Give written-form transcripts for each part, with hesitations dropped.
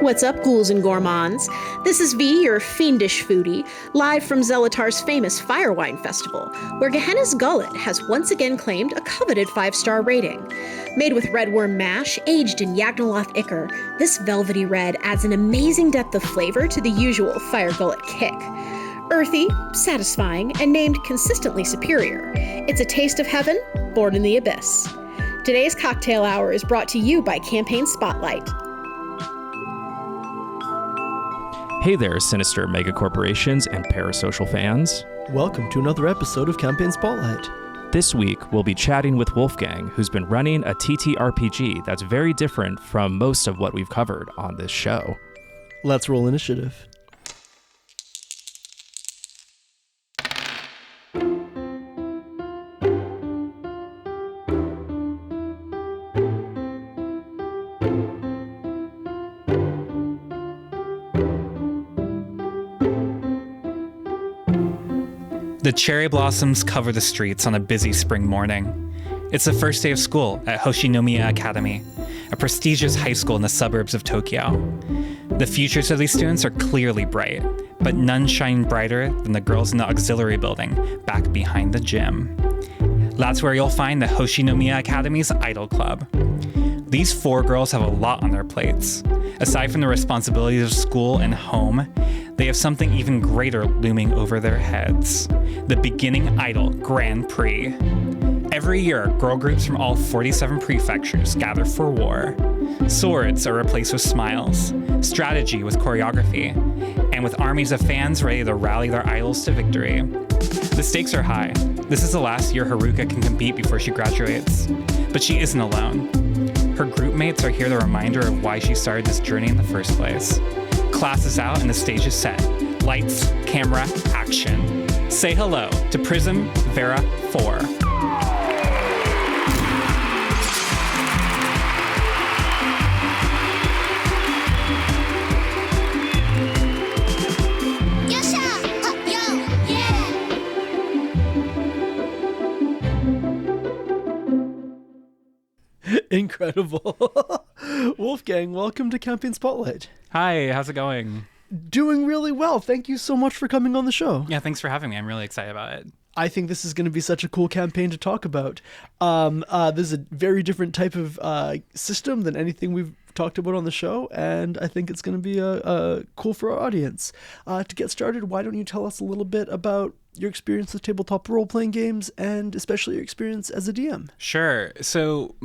What's up, ghouls and gourmands? This is V, your fiendish foodie, live from Zelatar's famous Firewine Festival, where Gehenna's Gullet has once again claimed a coveted 5-star rating. Made with redworm mash, aged in Yagnoloth ichor, this velvety red adds an amazing depth of flavor to the usual Fire Gullet kick. Earthy, satisfying, and named consistently superior. It's a taste of heaven, born in the abyss. Today's cocktail hour is brought to you by Campaign Spotlight. Hey there, sinister megacorporations and parasocial fans. Welcome to another episode of Campaign Spotlight. This week, we'll be chatting with Wolfgang, who's been running a TTRPG that's very different from most of what we've covered on this show. Let's roll initiative. The cherry blossoms cover the streets on a busy spring morning. It's the first day of school at Hoshinomiya Academy, a prestigious high school in the suburbs of Tokyo. The futures of these students are clearly bright, but none shine brighter than the girls in the auxiliary building back behind the gym. That's where you'll find the Hoshinomiya Academy's Idol Club. These 4 girls have a lot on their plates. Aside from the responsibilities of school and home, they have something even greater looming over their heads: the Beginning Idol Grand Prix. Every year, girl groups from all 47 prefectures gather for war. Swords are replaced with smiles, strategy with choreography, and with armies of fans ready to rally their idols to victory. The stakes are high. This is the last year Haruka can compete before she graduates. But she isn't alone. Her group mates are here to remind her of why she started this journey in the first place. Class is out and the stage is set. Lights, camera, action. Say hello to Prism Vera 4. Incredible. Wolfgang, welcome to Campaign Spotlight. Hi, how's it going? Doing really well. Thank you so much for coming on the show. Yeah, thanks for having me. I'm really excited about it. I think this is going to be such a cool campaign to talk about. This is a very different type of system than anything we've talked about on the show, and I think it's going to be cool for our audience. To get started, why don't you tell us a little bit about your experience with tabletop role-playing games, and especially your experience as a DM? Sure. So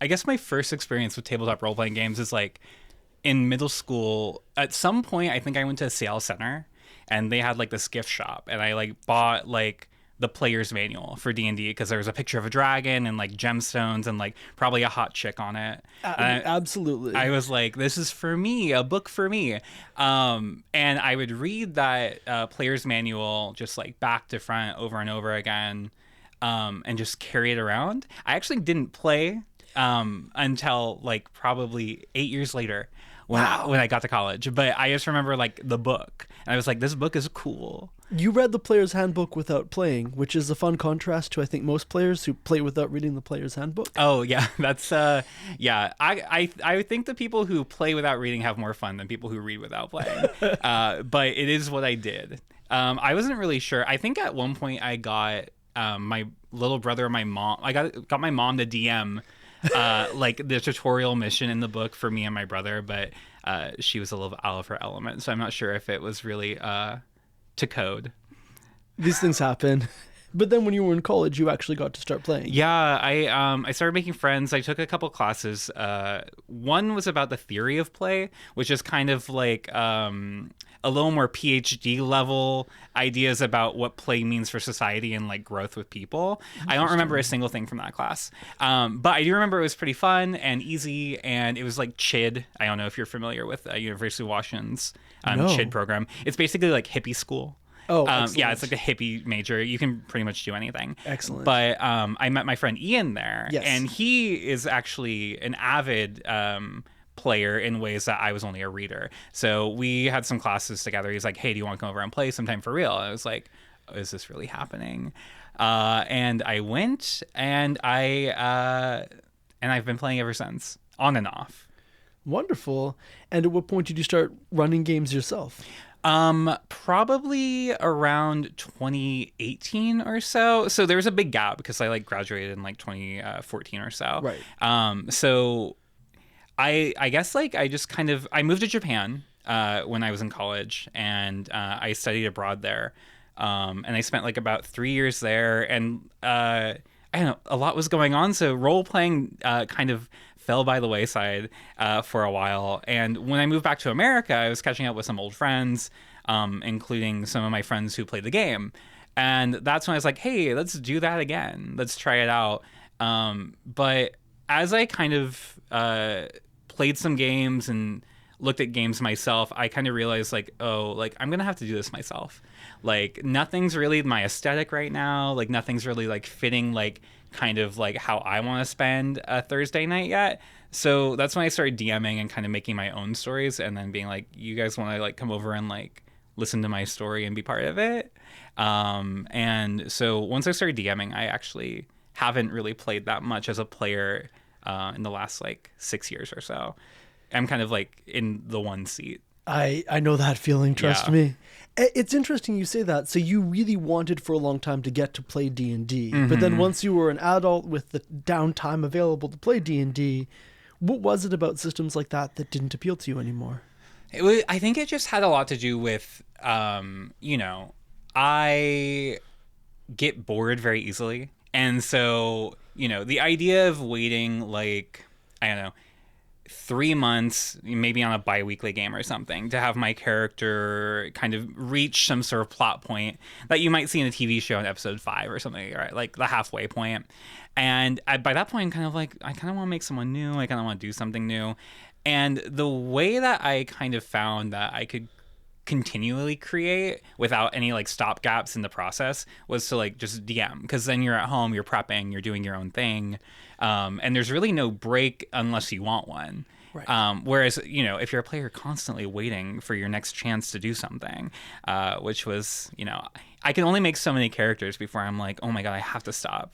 I guess my first experience with tabletop role-playing games is like in middle school. At some point, I think I went to a sales center, and they had like this gift shop, and I like bought like the player's manual for D&D because there was a picture of a dragon and like gemstones and like probably a hot chick on it. Absolutely. I was like, this is for me, a book for me. And I would read that player's manual just like back to front over and over again, and just carry it around. I actually didn't play until like probably 8 years later when I got to college. But I just remember like the book, and I was like, this book is cool. You read the player's handbook without playing, which is a fun contrast to, I think, most players who play without reading the player's handbook. Oh yeah, that's yeah. I think the people who play without reading have more fun than people who read without playing. But it is what I did. I wasn't really sure. I think at one point I got my little brother and my mom. I got my mom to DM like the tutorial mission in the book for me and my brother, but she was a little out of her element, so I'm not sure if it was really to code. These things happen. But then when you were in college, you actually got to start playing. Yeah, I started making friends. I took a couple classes. One was about the theory of play, which is kind of like a little more PhD level ideas about what play means for society and like growth with people. I don't remember a single thing from that class. But I do remember it was pretty fun and easy, and it was like CHID. I don't know if you're familiar with University of Washington's CHID program. It's basically like hippie school. Oh, yeah, it's like a hippie major. You can pretty much do anything. Excellent. But I met my friend Ian there, yes, and he is actually an avid player in ways that I was only a reader. So we had some classes together. He's like, hey, do you want to come over and play sometime for real? And I was like, oh, is this really happening? And I went, and I've been playing ever since, on and off. Wonderful. And at what point did you start running games yourself? Probably around 2018 or so. So there was a big gap because I like graduated in like 2014 or so. Right. So I guess like I moved to Japan when I was in college, and I studied abroad there. And I spent like about 3 years there, and I don't know, a lot was going on. So role playing kind of fell by the wayside for a while. And when I moved back to America, I was catching up with some old friends, including some of my friends who played the game. And that's when I was like, hey, let's do that again. Let's try it out. But as I kind of played some games and looked at games myself, I kind of realized like, oh, like I'm gonna have to do this myself. Like nothing's really my aesthetic right now. Like nothing's really like fitting like kind of like how I want to spend a Thursday night yet. So that's when I started DMing and kind of making my own stories, and then being like, you guys want to like come over and like listen to my story and be part of it. And so once I started DMing, I actually haven't really played that much as a player in the last like 6 years or so. I'm kind of like in the one seat. I know that feeling, trust Yeah. me. It's interesting you say that. So you really wanted for a long time to get to play D&D, but then once you were an adult with the downtime available to play D&D, what was it about systems like that that didn't appeal to you anymore? I think it just had a lot to do with, I get bored very easily. And so, the idea of waiting like, I don't know, 3 months, maybe on a bi-weekly game or something, to have my character kind of reach some sort of plot point that you might see in a TV show in episode 5 or something, right? Like the halfway point. And by that point, I'm kind of like, I kind of want to make someone new. I kind of want to do something new. And the way that I kind of found that I could continually create without any like stop gaps in the process was to like just DM, because then you're at home, you're prepping, you're doing your own thing, and there's really no break unless you want one. Right. Whereas if you're a player constantly waiting for your next chance to do something, which was I can only make so many characters before I'm like, oh my god, I have to stop.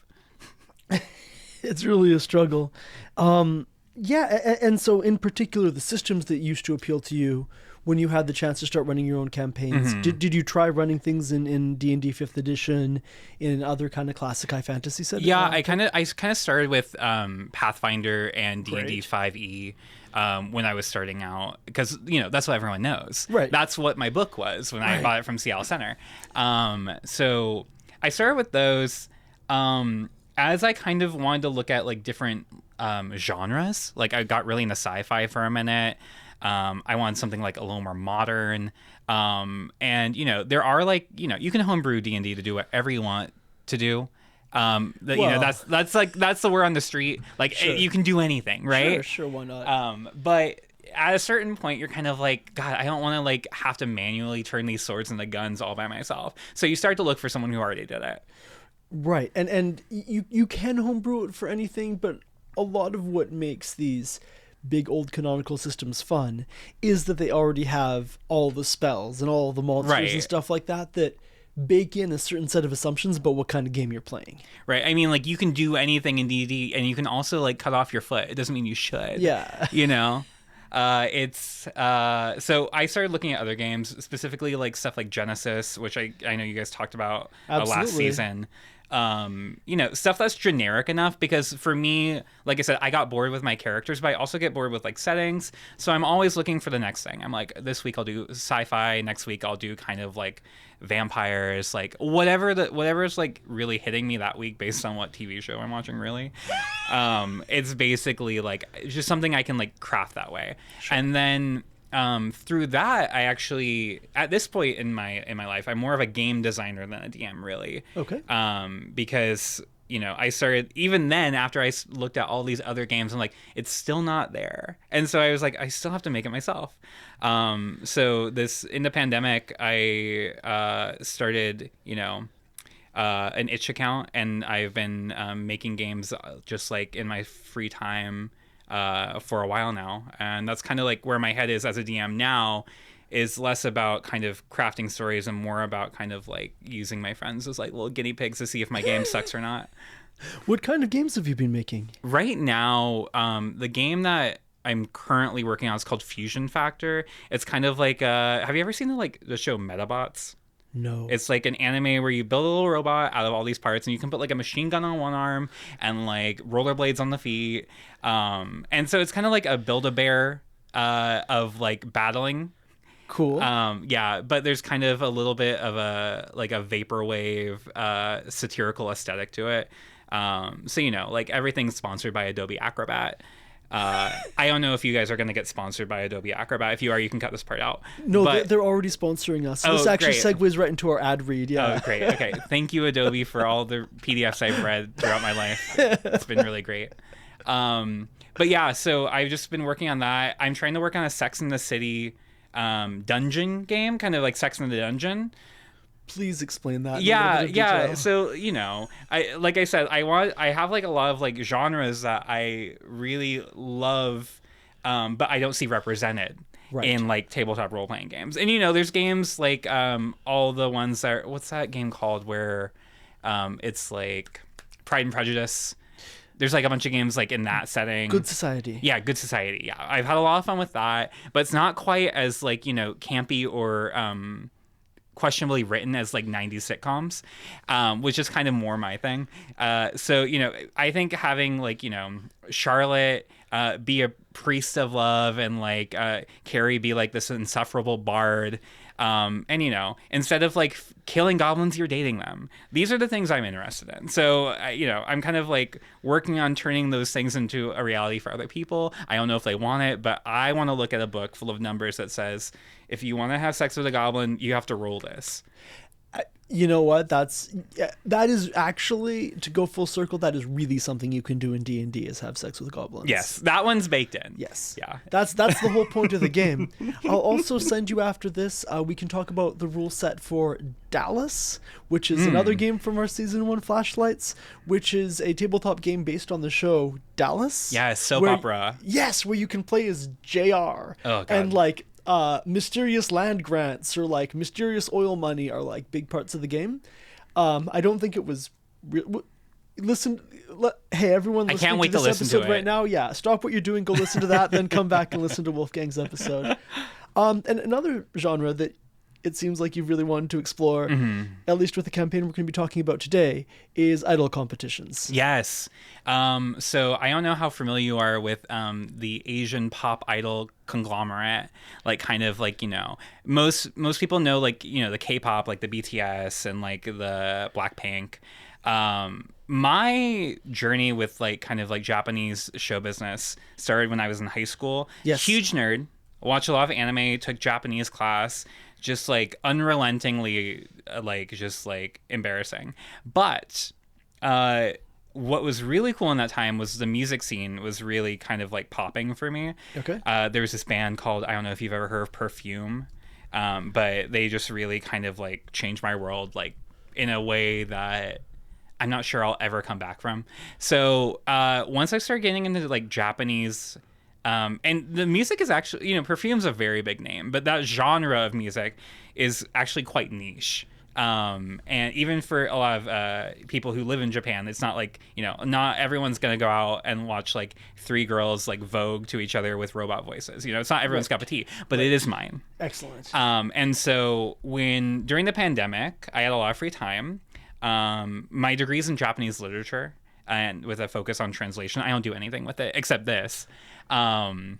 It's really a struggle. And so in particular, the systems that used to appeal to you when you had the chance to start running your own campaigns, did you try running things in D&D 5th edition, in other kind of classic high fantasy settings? Yeah, I kind of started with Pathfinder and D&D 5e when I was starting out, because that's what everyone knows. Right. That's what my book was when I bought it from Seattle Center. So I started with those. As I kind of wanted to look at like different genres, like I got really into sci-fi for a minute. I wanted something like a little more modern. And there are like, you can homebrew D&D to do whatever you want to do. That's the word on the street. Like Sure. you can do anything, right? Sure, why not? But at a certain point, you're kind of like, God, I don't want to like have to manually turn these swords into guns all by myself. So you start to look for someone who already did it. Right, and you can homebrew it for anything, but a lot of what makes these big old canonical systems fun is that they already have all the spells and all the monsters and stuff like that bake in a certain set of assumptions about what kind of game you're playing. Right. I mean, like you can do anything in D&D, and you can also like cut off your foot. It doesn't mean you should. Yeah. So I started looking at other games, specifically like stuff like Genesis, which I know you guys talked about last season. Stuff that's generic enough, because for me, like I said, I got bored with my characters, but I also get bored with like settings. So I'm always looking for the next thing. I'm like, this week I'll do sci-fi. Next week I'll do kind of like vampires, like whatever's like really hitting me that week based on what TV show I'm watching, really. It's basically like just something I can like craft that way. Sure. And then through that, I actually, at this point in my life, I'm more of a game designer than a DM, really. Okay. Because I started, even then, after I looked at all these other games, I'm like, it's still not there. And so I was like, I still have to make it myself. So in the pandemic, I started, an itch account, and I've been making games just like in my free time for a while now. And that's kind of like where my head is as a DM now, is less about kind of crafting stories and more about kind of like using my friends as like little guinea pigs to see if my game sucks or not. What kind of games have you been making? Right now, the game that I'm currently working on is called Fusion Factor. It's kind of like have you ever seen the show Metabots? No. It's like an anime where you build a little robot out of all these parts, and you can put like a machine gun on one arm and like rollerblades on the feet. And so it's kind of like a Build-A-Bear of like battling. Cool. Yeah, but there's kind of a little bit of a vaporwave satirical aesthetic to it. So like everything's sponsored by Adobe Acrobat. I don't know if you guys are going to get sponsored by Adobe Acrobat. If you are, you can cut this part out. No, but they're already sponsoring us. Oh, This actually great. segues right into our ad read. Yeah. Oh, great. Okay. Thank you, Adobe, for all the PDFs I've read throughout my life. It's been really great. But yeah, so I've just been working on that. I'm trying to work on a Sex and the City dungeon game, kind of like Sex in the Dungeon. Please explain that. in a Yeah, little bit of yeah. detail. So like I said, I have like a lot of like genres that I really love, but I don't see represented Right. in like tabletop role playing games. And there's games like all the ones that are, what's that game called where it's like Pride and Prejudice. There's like a bunch of games like in that setting. Good Society. Yeah, Good Society. Yeah, I've had a lot of fun with that, but it's not quite as like campy or questionably written as like 90s sitcoms, which is kind of more my thing. So I think having like Charlotte be a priest of love and like Carrie be like this insufferable bard, and instead of like killing goblins, you're dating them. These are the things I'm interested in. So I'm kind of like working on turning those things into a reality for other people. I don't know if they want it, but I want to look at a book full of numbers that says if you want to have sex with a goblin, you have to roll this. You know what? That is actually, to go full circle, that is really something you can do in D&D, is have sex with goblins. Yes, that one's baked in. Yes. Yeah. That's the whole point of the game. I'll also send you after this. We can talk about the rule set for Dallas, which is another game from our season 1 Flashlights, which is a tabletop game based on the show Dallas. Yeah, soap where- opera. Yes, where you can play as JR. Oh, God. And like mysterious land grants or like mysterious oil money are like big parts of the game. I don't think it was hey everyone, listening can't wait to to this listen to episode right it. now, yeah, stop what you're doing, go listen to that, then come back and listen to Wolfgang's episode. And another genre that it seems like you really wanted to explore, at least with the campaign we're going to be talking about today, is idol competitions. Yes. So I don't know how familiar you are with the Asian pop idol conglomerate. Like kind of like, most people know like, the K-pop, like the BTS and like the Blackpink. My journey with like kind of like Japanese show business started when I was in high school. Yes. Huge nerd. Watched a lot of anime, took Japanese class, just like unrelentingly like just like embarrassing. But what was really cool in that time was the music scene was really kind of like popping for me. Okay. There was this band called, I don't know if you've ever heard of Perfume, but they just really kind of like changed my world like in a way that I'm not sure I'll ever come back from. So once I started getting into like Japanese, and the music is actually, Perfume's a very big name, but that genre of music is actually quite niche. And even for a lot of people who live in Japan, it's not like, not everyone's going to go out and watch like 3 girls like Vogue to each other with robot voices. It's not everyone's cup of tea, but it is mine. Excellent. And so during the pandemic, I had a lot of free time. My degree's in Japanese literature and with a focus on translation. I don't do anything with it except this. And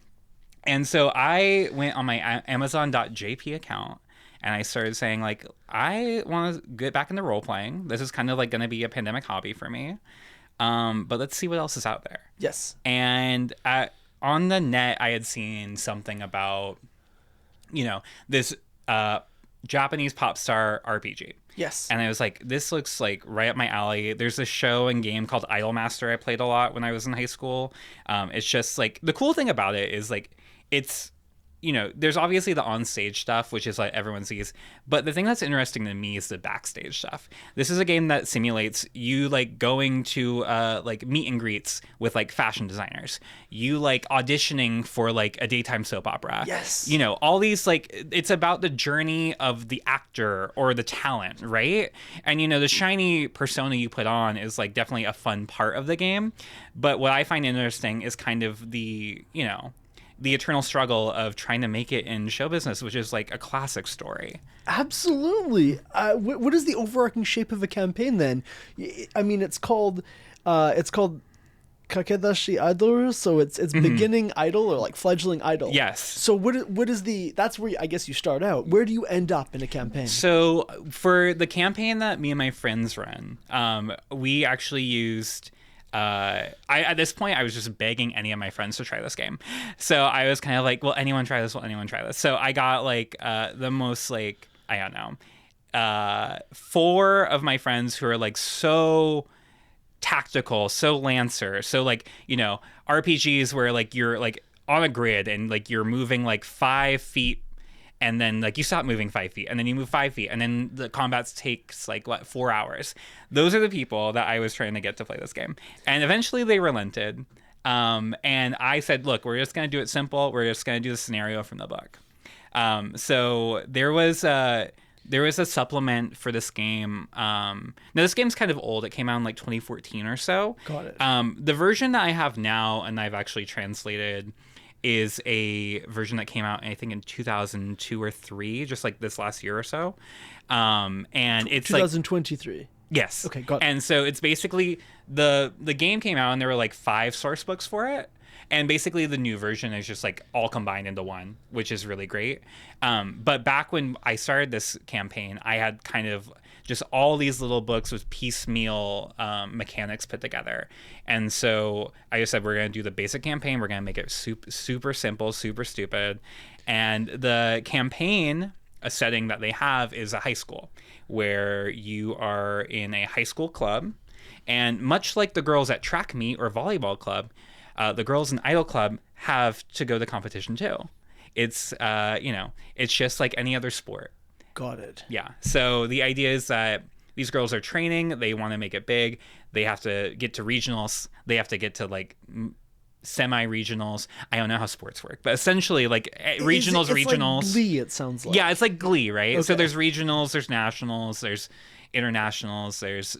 so I went on my Amazon.jp account and I started saying like, I want to get back into role playing. This is kind of like going to be a pandemic hobby for me. But let's see what else is out there. Yes. And on the net, I had seen something about, this Japanese pop star RPG. Yes. And I was like, this looks like right up my alley. There's a show and game called Idolmaster I played a lot when I was in high school. It's just like, the cool thing about it is like, it's, there's obviously the on-stage stuff, which is like everyone sees. But the thing that's interesting to me is the backstage stuff. This is a game that simulates you like going to like meet and greets with like fashion designers. You like auditioning for like a daytime soap opera. Yes. All these like, it's about the journey of the actor or the talent, right? And the shiny persona you put on is like definitely a fun part of the game. But what I find interesting is kind of the, the eternal struggle of trying to make it in show business, which is like a classic story. Absolutely. What is the overarching shape of a campaign then? I mean, it's called Kakedashi Idol, so it's beginning idol or like fledgling idol. Yes. So what is that's where I guess you start out. Where do you end up in a campaign? So for the campaign that me and my friends run, we actually used. At this point, I was just begging any of my friends to try this game. So I was kind of like, will anyone try this? Will anyone try this? So I got like the most like, I don't know, 4 of my friends who are like so tactical, so Lancer, so like, you know, RPGs where like you're like on a grid and like you're moving like 5 feet and then like you stop moving 5 feet and then you move 5 feet and then the combat takes like 4 hours. Those are the people that I was trying to get to play this game, and eventually they relented, and I said, look, we're just going to do it simple. We're just going to do the scenario from the book. So there was a supplement for this game. Now this game's kind of old. It came out in like 2014 or so. Got it. The version that I have now and I've actually translated is a version that came out, I think, in 2002 or 3, just like this last year or so. And it's 2023. Like, yes. Okay, got it. And so it's basically the game came out and there were like 5 source books for it. And basically the new version is just like all combined into one, which is really great. But back when I started this campaign, I had kind of just all these little books with piecemeal mechanics put together. And so I just said, we're going to do the basic campaign. We're going to make it super simple, super stupid. And the campaign, a setting that they have, is a high school where you are in a high school club. And much like the girls at track meet or volleyball club, the girls in Idol Club have to go to competition too. It's, it's just like any other sport. Got it. Yeah. So the idea is that these girls are training. They want to make it big. They have to get to regionals. They have to get to like semi-regionals. I don't know how sports work, but essentially like regionals. It's like Glee, it sounds like. Yeah, it's like Glee, right? Okay. So there's regionals, there's nationals, there's internationals, there's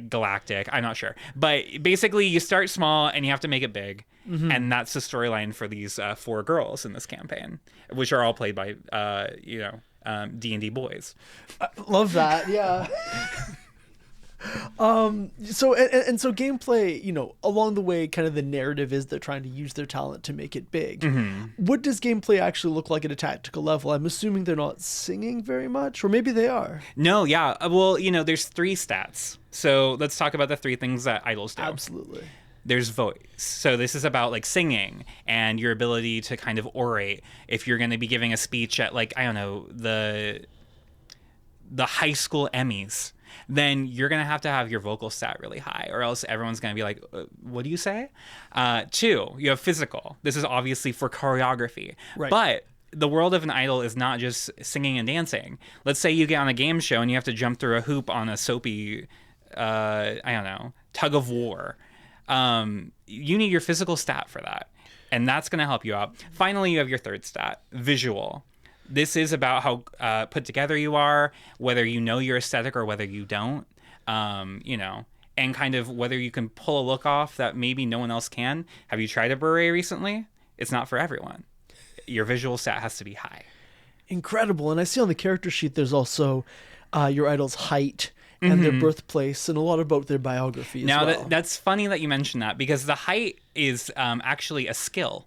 galactic. I'm not sure, but basically you start small and you have to make it big. Mm-hmm. And that's the storyline for these 4 girls in this campaign, which are all played by D&D boys. I love that. Yeah. So gameplay, along the way, kind of the narrative is they're trying to use their talent to make it big. Mm-hmm. What does gameplay actually look like at a tactical level? I'm assuming they're not singing very much, or maybe they are. No, yeah. Well, there's 3 stats. So let's talk about the 3 things that idols do. Absolutely. There's voice. So this is about like singing and your ability to kind of orate. If you're going to be giving a speech at like, I don't know, the high school Emmys, then you're going to have your vocal stat really high, or else everyone's going to be like, what do you say? 2, you have physical. This is obviously for choreography. Right. But the world of an idol is not just singing and dancing. Let's say you get on a game show and you have to jump through a hoop on a soapy, tug of war. You need your physical stat for that. And that's going to help you out. Finally, you have your 3rd stat, visual. This is about how put together you are, whether you know your aesthetic or whether you don't, and kind of whether you can pull a look off that maybe no one else can. Have you tried a beret recently? It's not for everyone. Your visual stat has to be high. Incredible. And I see on the character sheet there's also your idol's height and their birthplace and a lot about their biography as well. Now, that's funny that you mentioned that, because the height is actually a skill.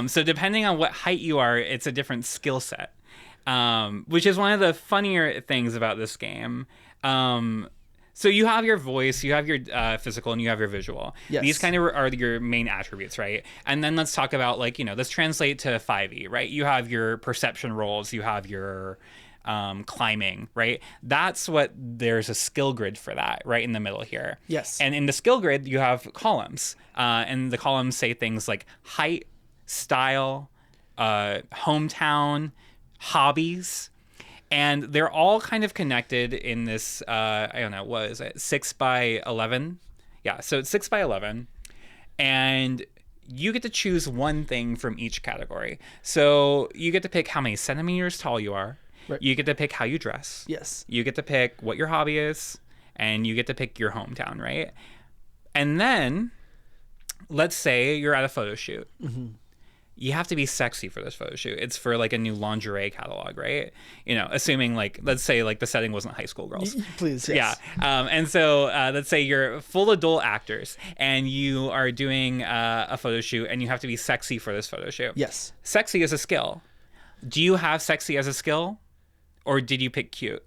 So depending on what height you are, it's a different skill set, which is one of the funnier things about this game. So you have your voice, you have your physical, and you have your visual. Yes. These kind of are your main attributes, right? And then let's talk about let's translate to 5e, right? You have your perception rolls, you have your climbing, right? That's what there's a skill grid for that right in the middle here. Yes. And in the skill grid, you have columns, and the columns say things like height, style, hometown, hobbies, and they're all kind of connected in this, I don't know, what is it, 6x11? Yeah, so it's 6x11, and you get to choose one thing from each category. So you get to pick how many centimeters tall you are. Right. You get to pick how you dress. Yes. You get to pick what your hobby is, and you get to pick your hometown, right? And then, let's say you're at a photo shoot. Mm-hmm. you have to be sexy for this photo shoot. It's for like a new lingerie catalog, right? You know, assuming like, let's say like the setting wasn't high school girls. Please, yes. Yeah. And so let's say you're full adult actors and you are doing a photo shoot and you have to be sexy for this photo shoot. Yes. Sexy is a skill. Do you have sexy as a skill, or did you pick cute?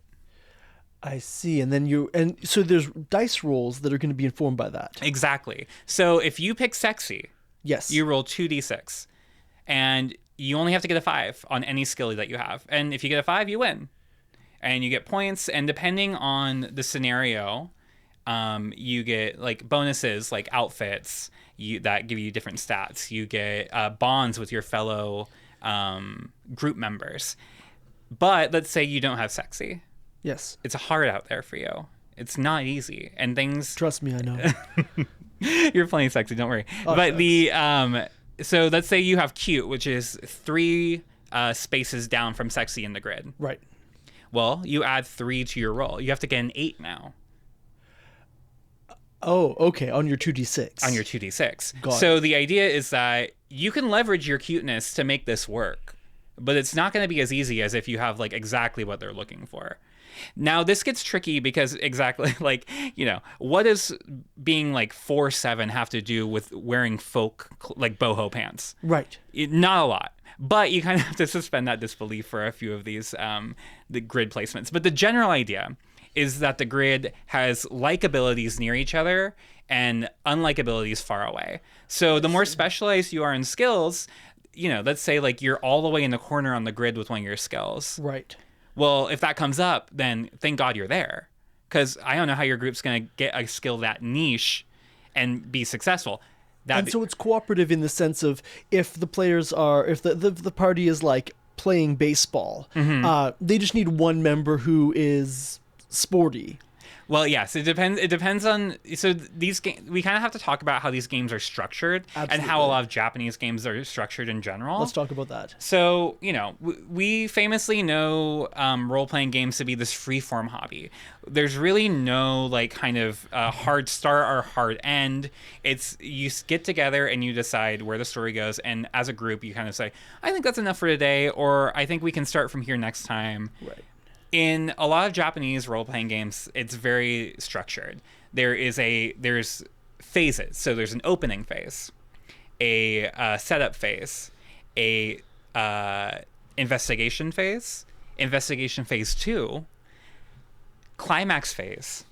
I see. And then so there's dice rolls that are going to be informed by that. Exactly. So if you pick sexy, Yes. you roll 2d6. And you only have to get a 5 on any skill that you have. And if you get a 5, you win. And you get points. And depending on the scenario, you get like bonuses, like outfits that give you different stats. You get bonds with your fellow group members. But let's say you don't have sexy. Yes. It's hard out there for you. It's not easy. And things... Trust me, I know. You're playing sexy, don't worry. Oh, but thanks. So let's say you have cute, which is 3 spaces down from sexy in the grid. Right. Well, you add 3 to your roll. You have to get an 8 now. Oh, okay. On your 2d6. On your 2d6. Got so it. the idea is that you can leverage your cuteness to make this work, but it's not going to be as easy as if you have like exactly what they're looking for. Now, this gets tricky because exactly like, you know, what does being like 4'7" have to do with wearing folk like boho pants? Right. Not a lot. But you kind of have to suspend that disbelief for a few of these the grid placements. But the general idea is that the grid has like abilities near each other and unlike abilities far away. So the more specialized you are in skills, you know, let's say like you're all the way in the corner on the grid with one of your skills. Right. Well, if that comes up, then thank God you're there. Because I don't know how your group's going to get a skill that niche and be successful. So it's cooperative in the sense of if the players are, if the party is like playing baseball, they just need one member who is sporty. Well, yes, it depends. It depends on. So these games, we kind of have to talk about how these games are structured and how a lot of Japanese games are structured in general. Let's talk about that. So, you know, we famously know role-playing games to be this free-form hobby. There's really no like kind of hard start or hard end. It's you get together and you decide where the story goes, and as a group, you kind of say, "I think that's enough for today," or "I think we can start from here next time." Right. In a lot of Japanese role-playing games, it's very structured. There's phases. So there's an opening phase, a setup phase, a investigation phase 2, climax phase,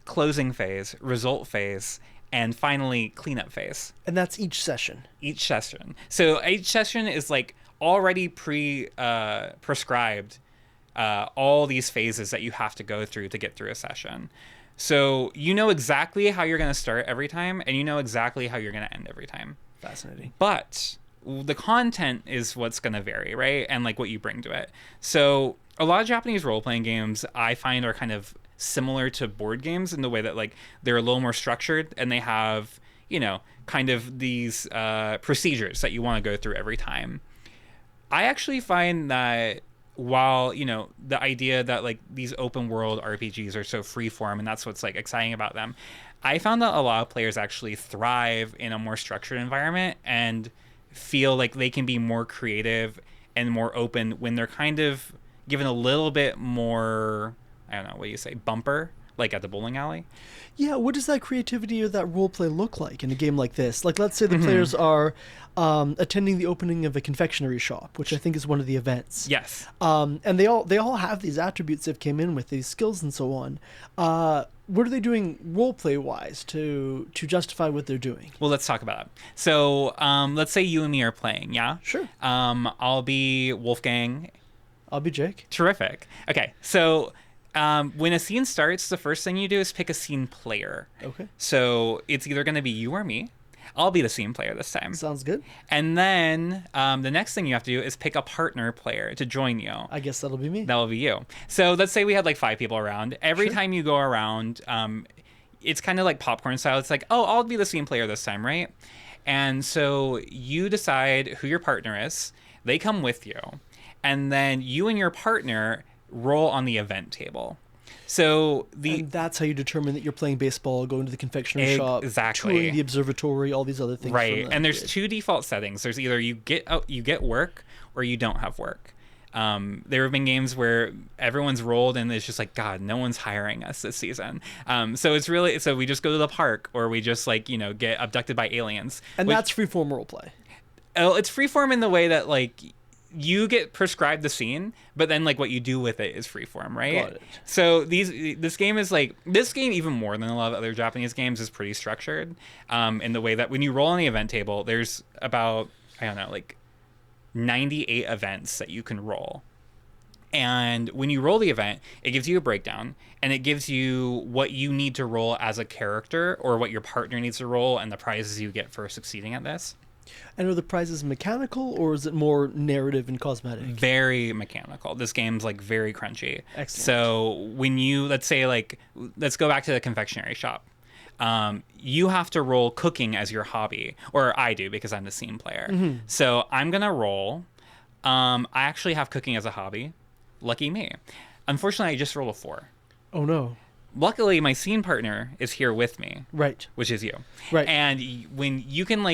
closing phase, result phase, and finally cleanup phase. And that's each session. Each session. So each session is like already prescribed. All these phases that you have to go through to get through a session. So you know exactly how you're going to start every time, and you know exactly how you're going to end every time. Fascinating. But the content is what's going to vary, right? And like what you bring to it. So a lot of Japanese role-playing games I find are kind of similar to board games in the way that like they're a little more structured and they have, you know, kind of these procedures that you want to go through every time. I actually find that while, you know, the idea that like these open world RPGs are so freeform and that's what's like exciting about them, I found that a lot of players actually thrive in a more structured environment and feel like they can be more creative and more open when they're kind of given a little bit more, I don't know, what do you say, bumper, like at the bowling alley. Yeah, what does that creativity or that role play look like in a game like this? Like, let's say the players are attending the opening of a confectionery shop, which I think is one of the events. Yes. And they all have these attributes they've came in with, these skills and so on. What are they doing role play wise to justify what they're doing? Well, let's talk about it. So let's say you and me are playing, yeah? Sure. I'll be Wolfgang. I'll be Jake. Terrific. Okay, so when a scene starts, the first thing you do is pick a scene player. Okay. So it's either going to be you or me. I'll be the scene player this time. Sounds good. And then the next thing you have to do is pick a partner player to join you. I guess that'll be me. That will be you. So let's say we had like 5 people around. Every Sure. time you go around, it's kind of like popcorn style. It's like, oh, I'll be the scene player this time, right? And so you decide who your partner is. They come with you. And then you and your partner roll on the event table. So And that's how you determine that you're playing baseball, going to the confectionery shop, Exactly. touring the observatory, all these other things. right, from that and there's period. two default settings. There's either you get work or you don't have work. There have been games where everyone's rolled and it's just like, God, no one's hiring us this season. So it's really, so we just go to the park or we just like, get abducted by aliens. And which- that's freeform roleplay. Oh, it's freeform in the way that like you get prescribed the scene, but then like what you do with it is freeform, right? Got it. So this game even more than a lot of other Japanese games is pretty structured, in the way that when you roll on the event table, there's about, I don't know, like 98 events that you can roll. And when you roll the event, it gives you a breakdown and it gives you what you need to roll as a character or what your partner needs to roll and the prizes you get for succeeding at this. And are the prizes mechanical, or is it more narrative and cosmetic? Very mechanical. This game's like very crunchy. Excellent. So when you, let's go back to the confectionery shop. You have to roll cooking as your hobby, or I do because I'm the scene player. Mm-hmm. So I'm gonna roll. I actually have cooking as a hobby. Lucky me. Unfortunately, I just rolled a 4. Oh no. Luckily, my scene partner is here with me. Right. Which is you. Right. And when you can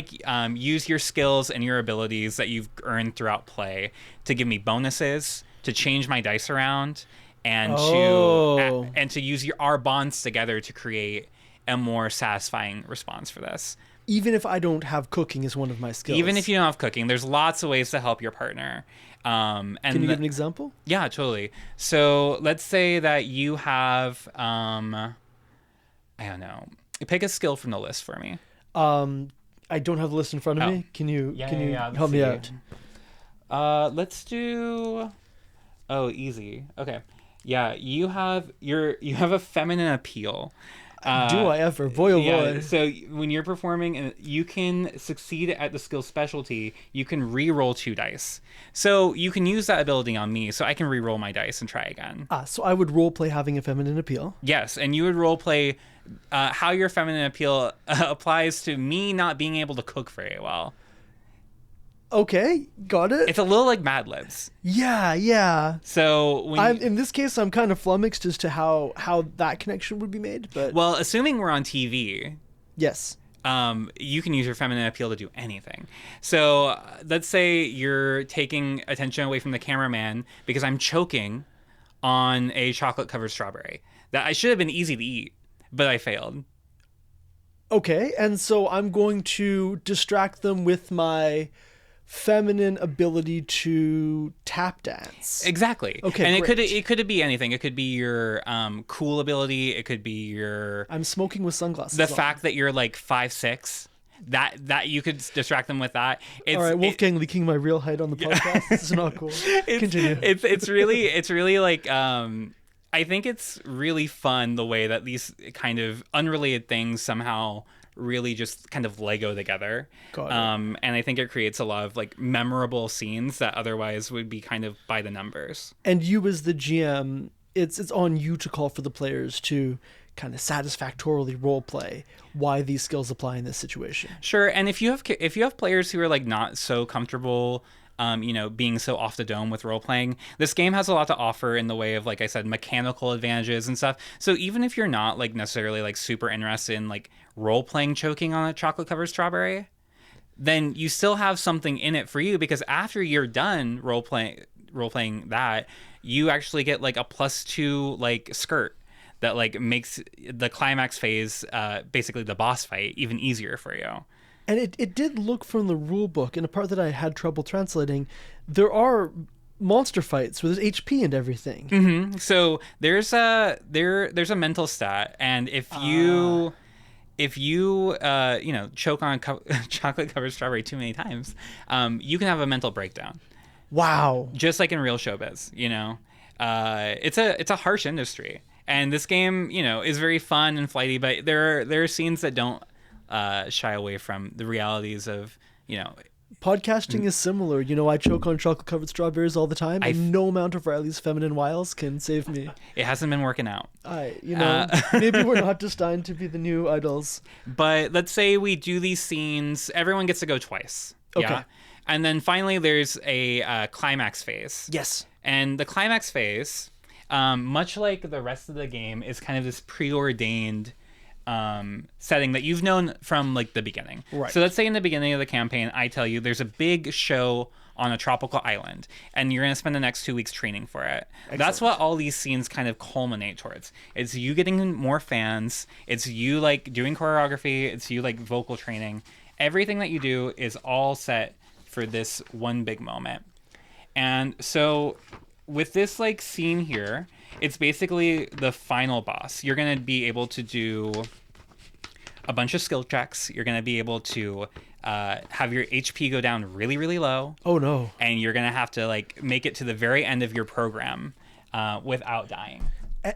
use your skills and your abilities that you've earned throughout play to give me bonuses, to change my dice around, and to use our bonds together to create a more satisfying response for this. Even if I don't have cooking as one of my skills. Even if you don't have cooking, there's lots of ways to help your partner. And Can you give an example? Yeah, totally. So let's say that you have, I don't know, pick a skill from the list for me. I don't have the list in front of me. Can you help me out? Let's do. Oh, easy. Okay. Yeah, you have a feminine appeal. Do I ever? Boy, oh boy. So when you're performing and you can succeed at the skill specialty, you can re-roll 2 dice. So you can use that ability on me, so I can re-roll my dice and try again. So I would role play having a feminine appeal. Yes, and you would role play how your feminine appeal applies to me not being able to cook very well. Okay, got it. It's a little like Mad Libs. Yeah. So when In this case, I'm kind of flummoxed as to how that connection would be made. But well, assuming we're on TV, yes. you can use your feminine appeal to do anything. So let's say you're taking attention away from the cameraman because I'm choking on a chocolate-covered strawberry. That I should have been easy to eat, but I failed. Okay, and so I'm going to distract them with my feminine ability to tap dance. Exactly. Okay, and great. it could be anything. It could be your cool ability. It could be your I'm smoking with sunglasses the on. fact that you're like 5'6". That you could distract them with that. It's, All right, Wolfgang leaking my real height on the podcast. This is not cool. Continue. It's really like I think it's really fun the way that these kind of unrelated things somehow really just kind of Lego together. Got it. And I think it creates a lot of like memorable scenes that otherwise would be kind of by the numbers. And you as the GM, it's on you to call for the players to kind of satisfactorily role play why these skills apply in this situation. Sure, and if you have players who are like not so comfortable being so off the dome with role playing, this game has a lot to offer in the way of, like I said, mechanical advantages and stuff. So even if you're not like necessarily like super interested in like role playing choking on a chocolate covered strawberry, then you still have something in it for you, because after you're done role playing that, you actually get like a +2 like skirt that like makes the climax phase, basically the boss fight, even easier for you. And it did look from the rule book, and a part that I had trouble translating, there are monster fights where there's HP and everything. Mm-hmm. So there's a mental stat, and if you choke on chocolate covered strawberry too many times, you can have a mental breakdown. Wow. Just like in real showbiz, it's a harsh industry, and this game, is very fun and flighty, but there are scenes that don't shy away from the realities of, Podcasting is similar. I choke on chocolate-covered strawberries all the time, and no amount of Riley's feminine wiles can save me. It hasn't been working out. Maybe we're not destined to be the new idols. But let's say we do these scenes. Everyone gets to go twice. Okay. Yeah? And then finally there's a climax phase. Yes. And the climax phase, much like the rest of the game, is kind of this preordained setting that you've known from like the beginning. Right. So let's say in the beginning of the campaign, I tell you there's a big show on a tropical island, and you're going to spend the next 2 weeks training for it. Excellent. That's what all these scenes kind of culminate towards. It's you getting more fans. It's you like doing choreography. It's you like vocal training. Everything that you do is all set for this one big moment. And so with this like scene here, it's basically the final boss. You're going to be able to do a bunch of skill checks. You're going to be able to have your HP go down really, really low. Oh no. And you're going to have to like make it to the very end of your program without dying.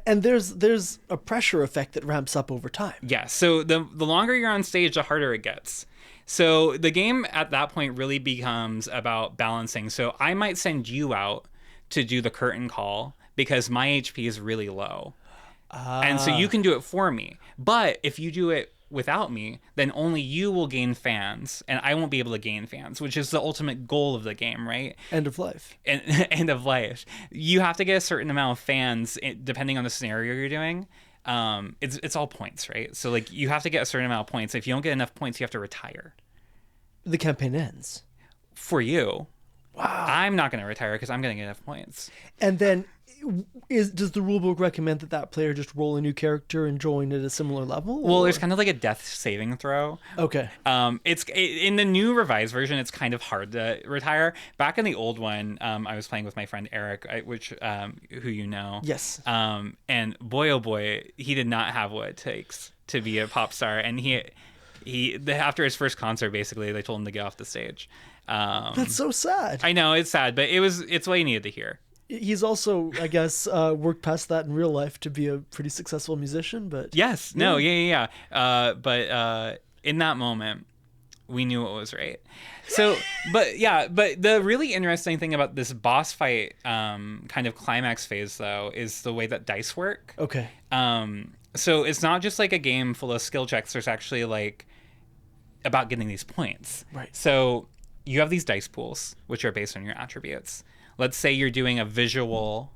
And there's a pressure effect that ramps up over time. Yeah, so the longer you're on stage, the harder it gets. So the game at that point really becomes about balancing. So I might send you out to do the curtain call because my HP is really low. And so you can do it for me. But if you do it without me, then only you will gain fans and I won't be able to gain fans, which is the ultimate goal of the game, right? End of life. End of life. You have to get a certain amount of fans depending on the scenario you're doing. It's all points, right? So like you have to get a certain amount of points. If you don't get enough points, you have to retire. The campaign ends. For you. Wow. I'm not going to retire because I'm going to get enough points. And then does the rulebook recommend that player just roll a new character and join at a similar level? Well, or? there's kind of like a death saving throw. Okay. In the new revised version, it's kind of hard to retire. Back in the old one, I was playing with my friend Eric, who you know. Yes. And boy, oh boy, he did not have what it takes to be a pop star. And after his first concert, basically, they told him to get off the stage. That's so sad. I know, it's sad, but it's what he needed to hear. He's also, I guess, worked past that in real life to be a pretty successful musician, but... Yes. No, yeah. But in that moment, we knew it was right. So, but the really interesting thing about this boss fight kind of climax phase, though, is the way that dice work. Okay. So it's not just like a game full of skill checks. There's actually like about getting these points. Right. So you have these dice pools, which are based on your attributes. Let's say you're doing a visual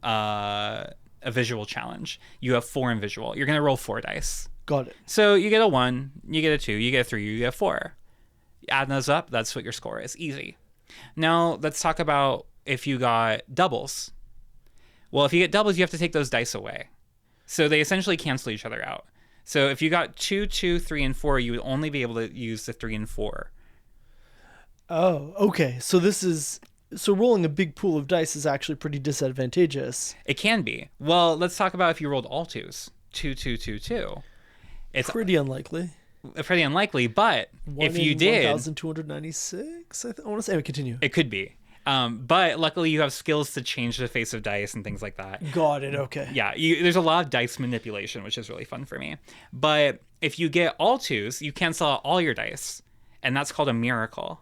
challenge. You have 4 in visual. You're going to roll 4 dice. Got it. So you get a 1, you get a 2, you get a 3, you get a 4. Add those up, that's what your score is. Easy. Now let's talk about if you got doubles. Well, if you get doubles, you have to take those dice away. So they essentially cancel each other out. So if you got 2, 2, 3, and 4, you would only be able to use the 3 and 4. Oh, okay. So rolling a big pool of dice is actually pretty disadvantageous. It can be. Well, let's talk about if you rolled all 2s. 2, 2, 2, 2. It's pretty unlikely. pretty unlikely, but if you did... 1,296? I want to say. Continue. It could be. But luckily you have skills to change the face of dice and things like that. Got it, okay. Yeah, there's a lot of dice manipulation, which is really fun for me. But if you get all 2s, you cancel out all your dice, and that's called a miracle.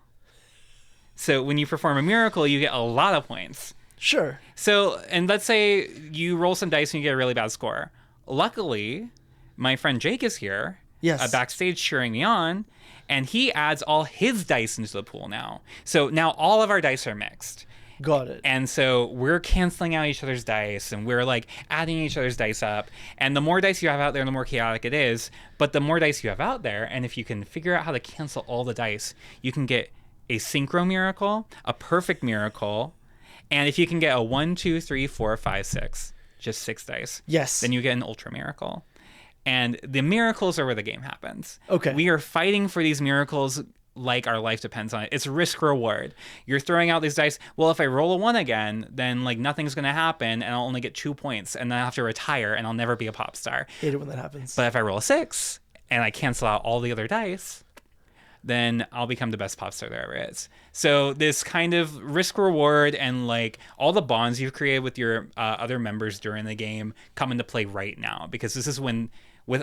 So when you perform a miracle, you get a lot of points. Sure. So, and let's say you roll some dice and you get a really bad score. Luckily, my friend Jake is here, yes, backstage cheering me on, and he adds all his dice into the pool now. So now all of our dice are mixed. Got it. And so we're canceling out each other's dice, and we're like adding each other's dice up. And the more dice you have out there, the more chaotic it is. But the more dice you have out there, and if you can figure out how to cancel all the dice, you can get a synchro miracle, a perfect miracle, and if you can get a 1, 2, 3, 4, 5, 6, just 6 dice, yes, then you get an ultra miracle. And the miracles are where the game happens. Okay. We are fighting for these miracles like our life depends on it. It's risk reward. You're throwing out these dice. Well, if I roll a 1 again, then like nothing's going to happen and I'll only get 2 points and then I have to retire and I'll never be a pop star. Hate it when that happens. But if I roll a 6 and I cancel out all the other dice, then I'll become the best pop star there ever is. So this kind of risk reward and like all the bonds you've created with your other members during the game come into play right now, because this is when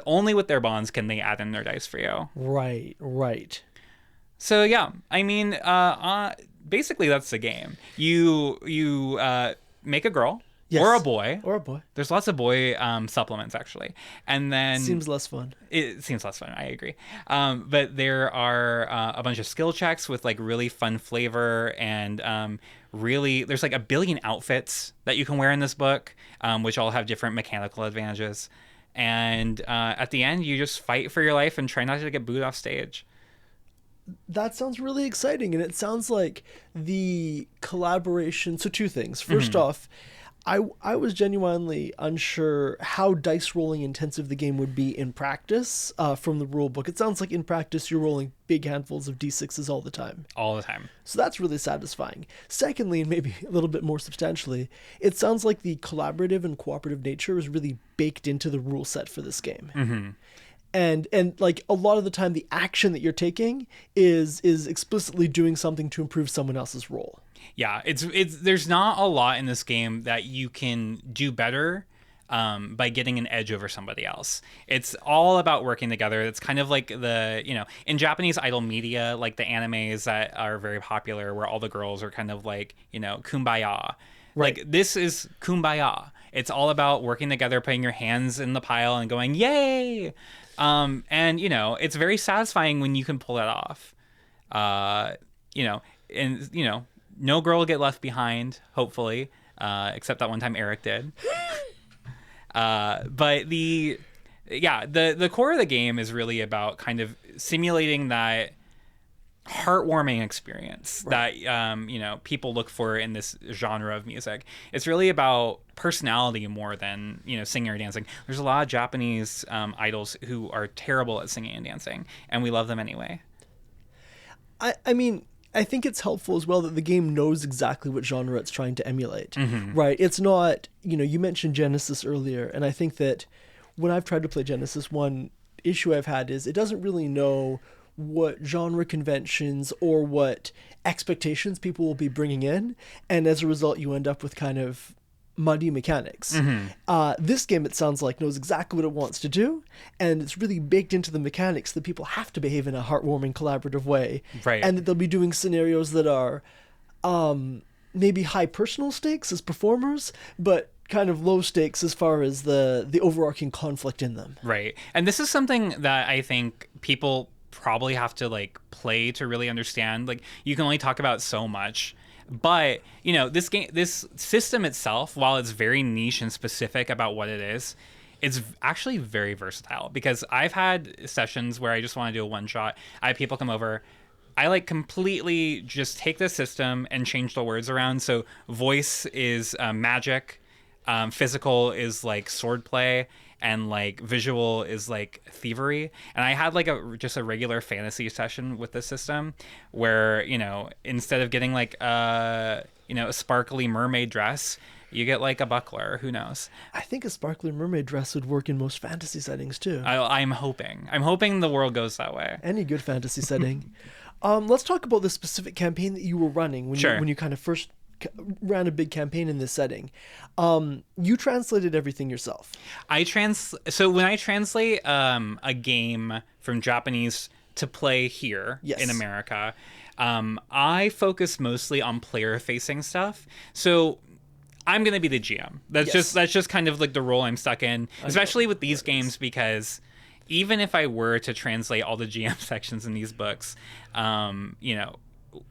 only with their bonds can they add in their dice for you. Right. So yeah, I mean, basically that's the game. You make a girl. Yes. or a boy. Or a boy. There's lots of boy supplements, actually. And then... Seems less fun. It seems less fun. I agree. But there are a bunch of skill checks with like really fun flavor and really there's like a billion outfits that you can wear in this book, which all have different mechanical advantages. And at the end, you just fight for your life and try not to get booed off stage. That sounds really exciting, and it sounds like the collaboration. So two things. First off, I was genuinely unsure how dice rolling intensive the game would be in practice from the rule book. It sounds like in practice you're rolling big handfuls of d6s all the time. All the time. So that's really satisfying. Secondly, and maybe a little bit more substantially, it sounds like the collaborative and cooperative nature is really baked into the rule set for this game. Mm-hmm. And like a lot of the time the action that you're taking is explicitly doing something to improve someone else's role. Yeah, it's there's not a lot in this game that you can do better by getting an edge over somebody else. It's all about working together. It's kind of like in Japanese idol media, like the animes that are very popular where all the girls are kind of like, kumbaya. Right. Like this is kumbaya. It's all about working together, putting your hands in the pile and going, yay! And it's very satisfying when you can pull that off. No girl will get left behind, hopefully, except that one time Eric did. But the core of the game is really about kind of simulating that heartwarming experience that people look for in this genre of music. It's really about personality more than singing or dancing. There's a lot of Japanese idols who are terrible at singing and dancing, and we love them anyway. I mean, I think it's helpful as well that the game knows exactly what genre it's trying to emulate, right? It's not, you mentioned Genesis earlier, and I think that when I've tried to play Genesis, one issue I've had is it doesn't really know what genre conventions or what expectations people will be bringing in, and as a result, you end up with kind of muddy mechanics. This game, it sounds like, knows exactly what it wants to do, and it's really baked into the mechanics that people have to behave in a heartwarming, collaborative way. Right. And that they'll be doing scenarios that are maybe high personal stakes as performers, but kind of low stakes as far as the overarching conflict in them. Right. And this is something that I think people probably have to play to really understand. You can only talk about so much. But, this system itself, while it's very niche and specific about what it is, it's actually very versatile, because I've had sessions where I just want to do a one shot. I have people come over. I completely just take the system and change the words around. So voice is magic, physical is swordplay, and visual is thievery. And I had just a regular fantasy session with the system where instead of getting a sparkly mermaid dress, you get a buckler. Who knows? I think a sparkly mermaid dress would work in most fantasy settings too. I'm hoping the world goes that way. Any good fantasy setting. Let's talk about the specific campaign that you were running when you kind of first ran a big campaign in this setting. You translated everything yourself. So when I translate a game from Japanese to play here in America, I focus mostly on player facing stuff. So I'm going to be the GM. That's just kind of the role I'm stuck in, especially with these games, because even if I were to translate all the GM sections in these books,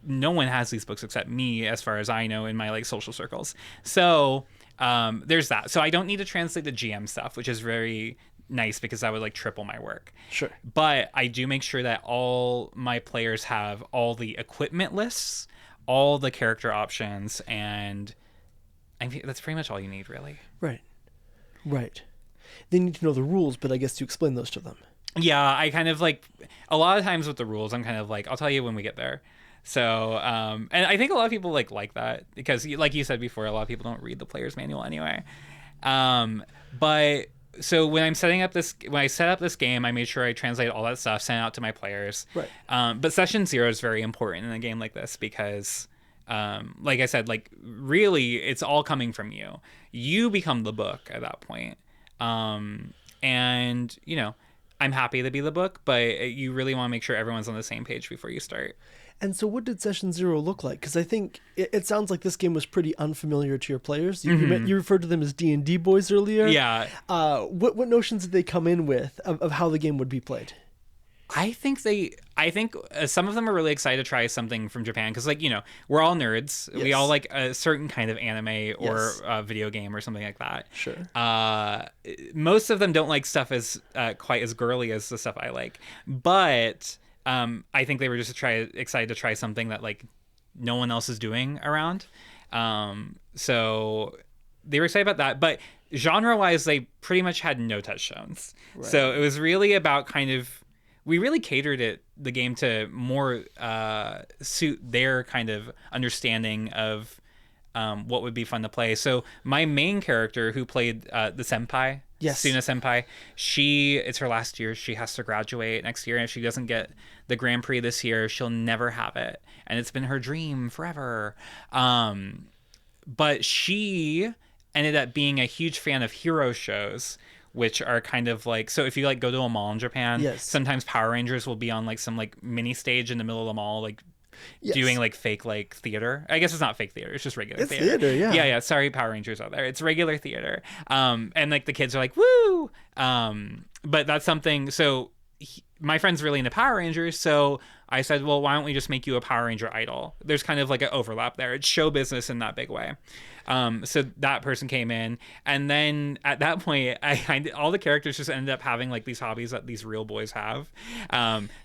no one has these books except me, as far as I know, in my social circles. So there's that. So I don't need to translate the GM stuff, which is very nice, because that would triple my work. Sure. But I do make sure that all my players have all the equipment lists, all the character options, and that's pretty much all you need, really. Right. They need to know the rules, but I guess you explain those to them. Yeah, I kind of a lot of times with the rules, I'm kind of I'll tell you when we get there. So, and I think a lot of people like that, because like you said before, a lot of people don't read the player's manual anyway. But so when I set up this game, I made sure I translate all that stuff, sent it out to my players. Right. But session 0 is very important in a game like this, because like I said, really it's all coming from you. You become the book at that point. And I'm happy to be the book, but you really want to make sure everyone's on the same page before you start. And so what did Session Zero look like? Because I think it sounds like this game was pretty unfamiliar to your players. You referred to them as D&D boys earlier. Yeah. What notions did they come in with of how the game would be played? I think some of them are really excited to try something from Japan because, like, we're all nerds. Yes. We all like a certain kind of anime or Yes. video game or something like that. Sure. Most of them don't like stuff as quite as girly as the stuff I like, but I think they were just excited to try something that like no one else is doing around. So they were excited about that, but genre-wise, they pretty much had no touchdowns. Right. So it was really about we really catered the game to more suit their kind of understanding of what would be fun to play. So my main character, who played the senpai, yes. Suna senpai, it's her last year. She has to graduate next year, and if she doesn't get the Grand Prix this year, she'll never have it. And it's been her dream forever. But she ended up being a huge fan of hero shows, which are kind of like, so if you like go to a mall in Japan, yes. sometimes Power Rangers will be on like some like mini stage in the middle of the mall, like yes. doing like fake like theater. I guess it's not fake theater, it's just regular theater. It's theater, yeah. Yeah, sorry Power Rangers out there. It's regular theater. And like the kids are like, woo! But that's something, so my friend's really into Power Rangers, so I said, well, why don't we just make you a Power Ranger idol? There's kind of like an overlap there. It's show business in that big way. So that person came in, and then at that point, all the characters just ended up having like these hobbies that these real boys have.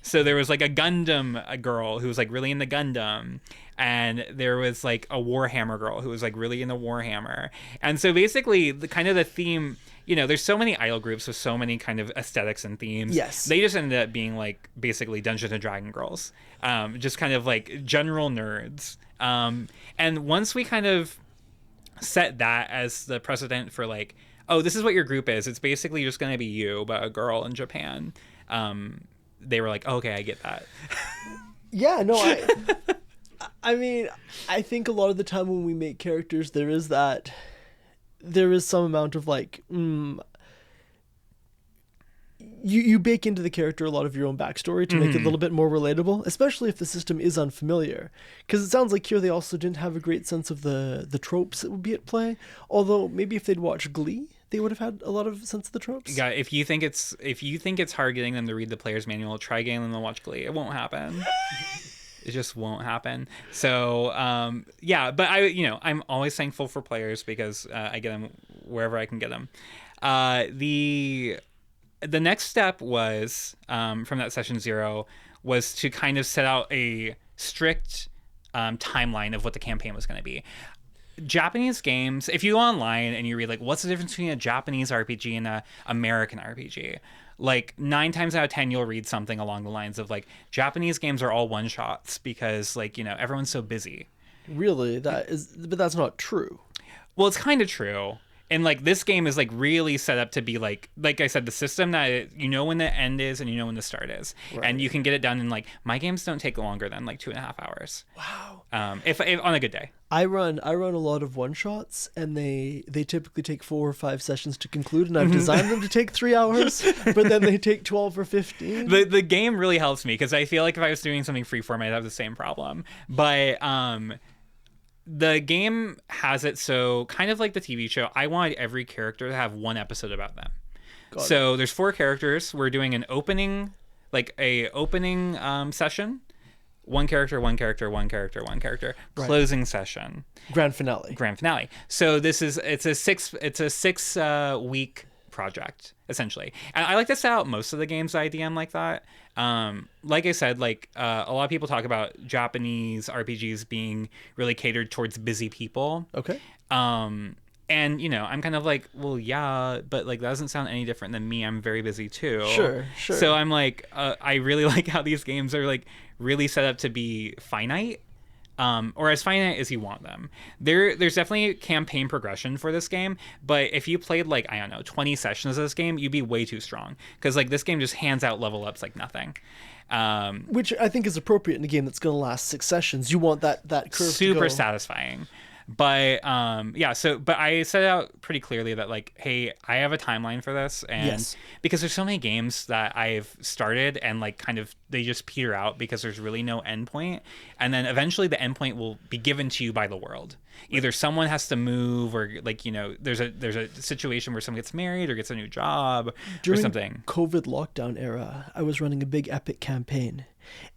So there was like a girl who was like really into Gundam, and there was like a Warhammer girl who was like really into Warhammer. And so basically, the theme, there's so many idol groups with so many kind of aesthetics and themes. Yes. They just ended up being like basically Dungeons and Dragon girls, just kind of like general nerds. And once we kind of set that as the precedent for like, oh, this is what your group is. It's basically just going to be you, but a girl in Japan. They were like, oh, okay, I get that. Yeah, no, I mean, I think a lot of the time when we make characters, there is some amount of like, you bake into the character a lot of your own backstory to make it a little bit more relatable, especially if the system is unfamiliar. Because it sounds like here they also didn't have a great sense of the tropes that would be at play. Although maybe if they'd watched Glee, they would have had a lot of sense of the tropes. Yeah, if you think it's hard getting them to read the player's manual, try getting them to watch Glee. It won't happen. It just won't happen. So yeah, but I'm always thankful for players because I get them wherever I can get them. The next step was, from that Session Zero, was to kind of set out a strict timeline of what the campaign was going to be. Japanese games, if you go online and you read, like, what's the difference between a Japanese RPG and a American RPG? Like, 9 times out of 10, you'll read something along the lines of, like, Japanese games are all one-shots because, like, everyone's so busy. Really? But that's not true. Well, it's kind of true. And like this game is like really set up to be like I said, the system that when the end is and when the start is, right. And you can get it done in like, my games don't take longer than like 2.5 hours. Wow. If on a good day. I run a lot of one shots, and they typically take 4 or 5 sessions to conclude, and I've designed them to take 3 hours, but then they take 12 or 15. The game really helps me because I feel like if I was doing something freeform, I'd have the same problem. But the game has it so, kind of like the TV show, I wanted every character to have one episode about them. So there's 4 characters. We're doing an opening session. One character. Right. Closing session. Grand finale. So it's a 6 week project, essentially. And I like to set out most of the games I DM like that. Like I said, like a lot of people talk about Japanese RPGs being really catered towards busy people. Okay. And I'm kind of like, well, yeah, but like that doesn't sound any different than me. I'm very busy too. Sure. So I'm like, I really like how these games are like really set up to be finite. Or as finite as you want them. There's definitely campaign progression for this game, but if you played like, I don't know, 20 sessions of this game, you'd be way too strong because like this game just hands out level ups like nothing. Which I think is appropriate in a game that's going to last 6 sessions. You want that curve super to go. satisfying. But but I set out pretty clearly that like, hey, I have a timeline for this, and Yes. because there's so many games that I've started and like kind of they just peter out because there's really no endpoint, and then eventually the endpoint will be given to you by the world. Either someone has to move, or like, you know, there's a situation where someone gets married or gets a new job During or something. COVID lockdown era, I was running a big epic campaign,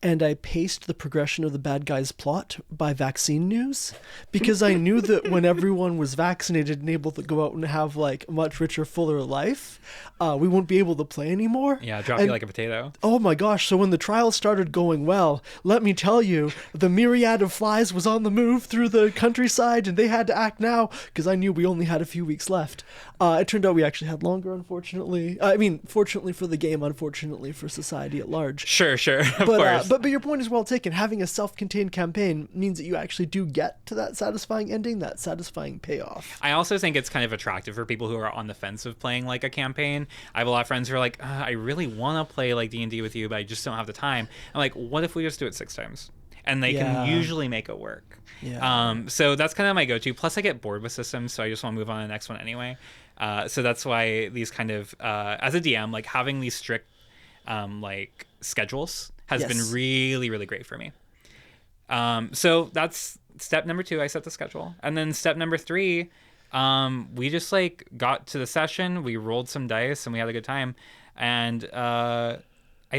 and I paced the progression of the bad guy's plot by vaccine news, because I knew that when everyone was vaccinated and able to go out and have like a much richer, fuller life, we won't be able to play anymore. Yeah, drop And- you like a potato. Oh my gosh, so when the trials started going well, let me tell you, the myriad of flies was on the move through the countryside, and they had to act now, because I knew we only had a few weeks left. It turned out we actually had longer, unfortunately. I mean, fortunately for the game, unfortunately for society at large. Sure, of But, course. but your point is well taken. Having a self-contained campaign means that you actually do get to that satisfying ending, that satisfying payoff. I also think it's kind of attractive for people who are on the fence of playing like a campaign. I have a lot of friends who are like, I really want to play like D&D with you, but I just don't have the time. I'm like, what if we just do it 6 times? And they Yeah. can usually make it work. Yeah. So that's kind of my go-to. Plus, I get bored with systems, so I just want to move on to the next one anyway. So that's why these kind of, as a DM, like having these strict like schedules has Yes. been really, really great for me. So that's step number 2. I set the schedule, and then step number 3, we just like got to the session, we rolled some dice, and we had a good time. And I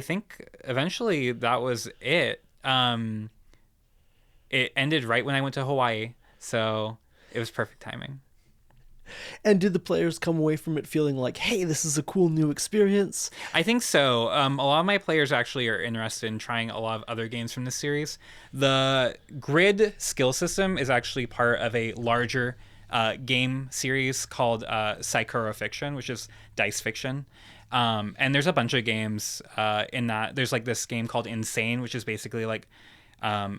think eventually that was it. It ended right when I went to Hawaii, so it was perfect timing. And did the players come away from it feeling like, hey, this is a cool new experience? I think so. A lot of my players actually are interested in trying a lot of other games from this series. The grid skill system is actually part of a larger game series called Psychoro Fiction, which is dice fiction. And there's a bunch of games in that. There's like this game called Insane, which is basically like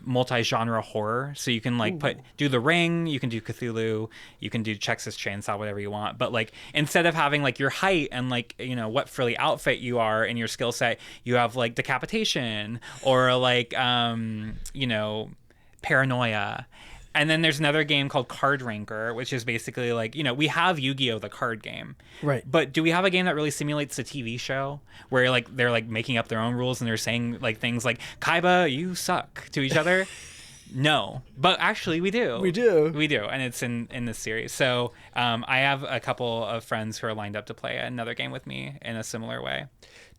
multi-genre horror. So you can like do The Ring, you can do Cthulhu, you can do Texas Chainsaw, whatever you want. But like instead of having like your height and like, you know, what frilly outfit you are in your skill set, you have like decapitation or like you know, paranoia. And then there's another game called Card Ranker, which is basically like, you know, we have Yu-Gi-Oh! The card game. Right. But do we have a game that really simulates the TV show where like they're like making up their own rules and they're saying like things like, Kaiba, you suck to each other? No. But actually we do. We do. We do. And it's in this series. So I have a couple of friends who are lined up to play another game with me in a similar way.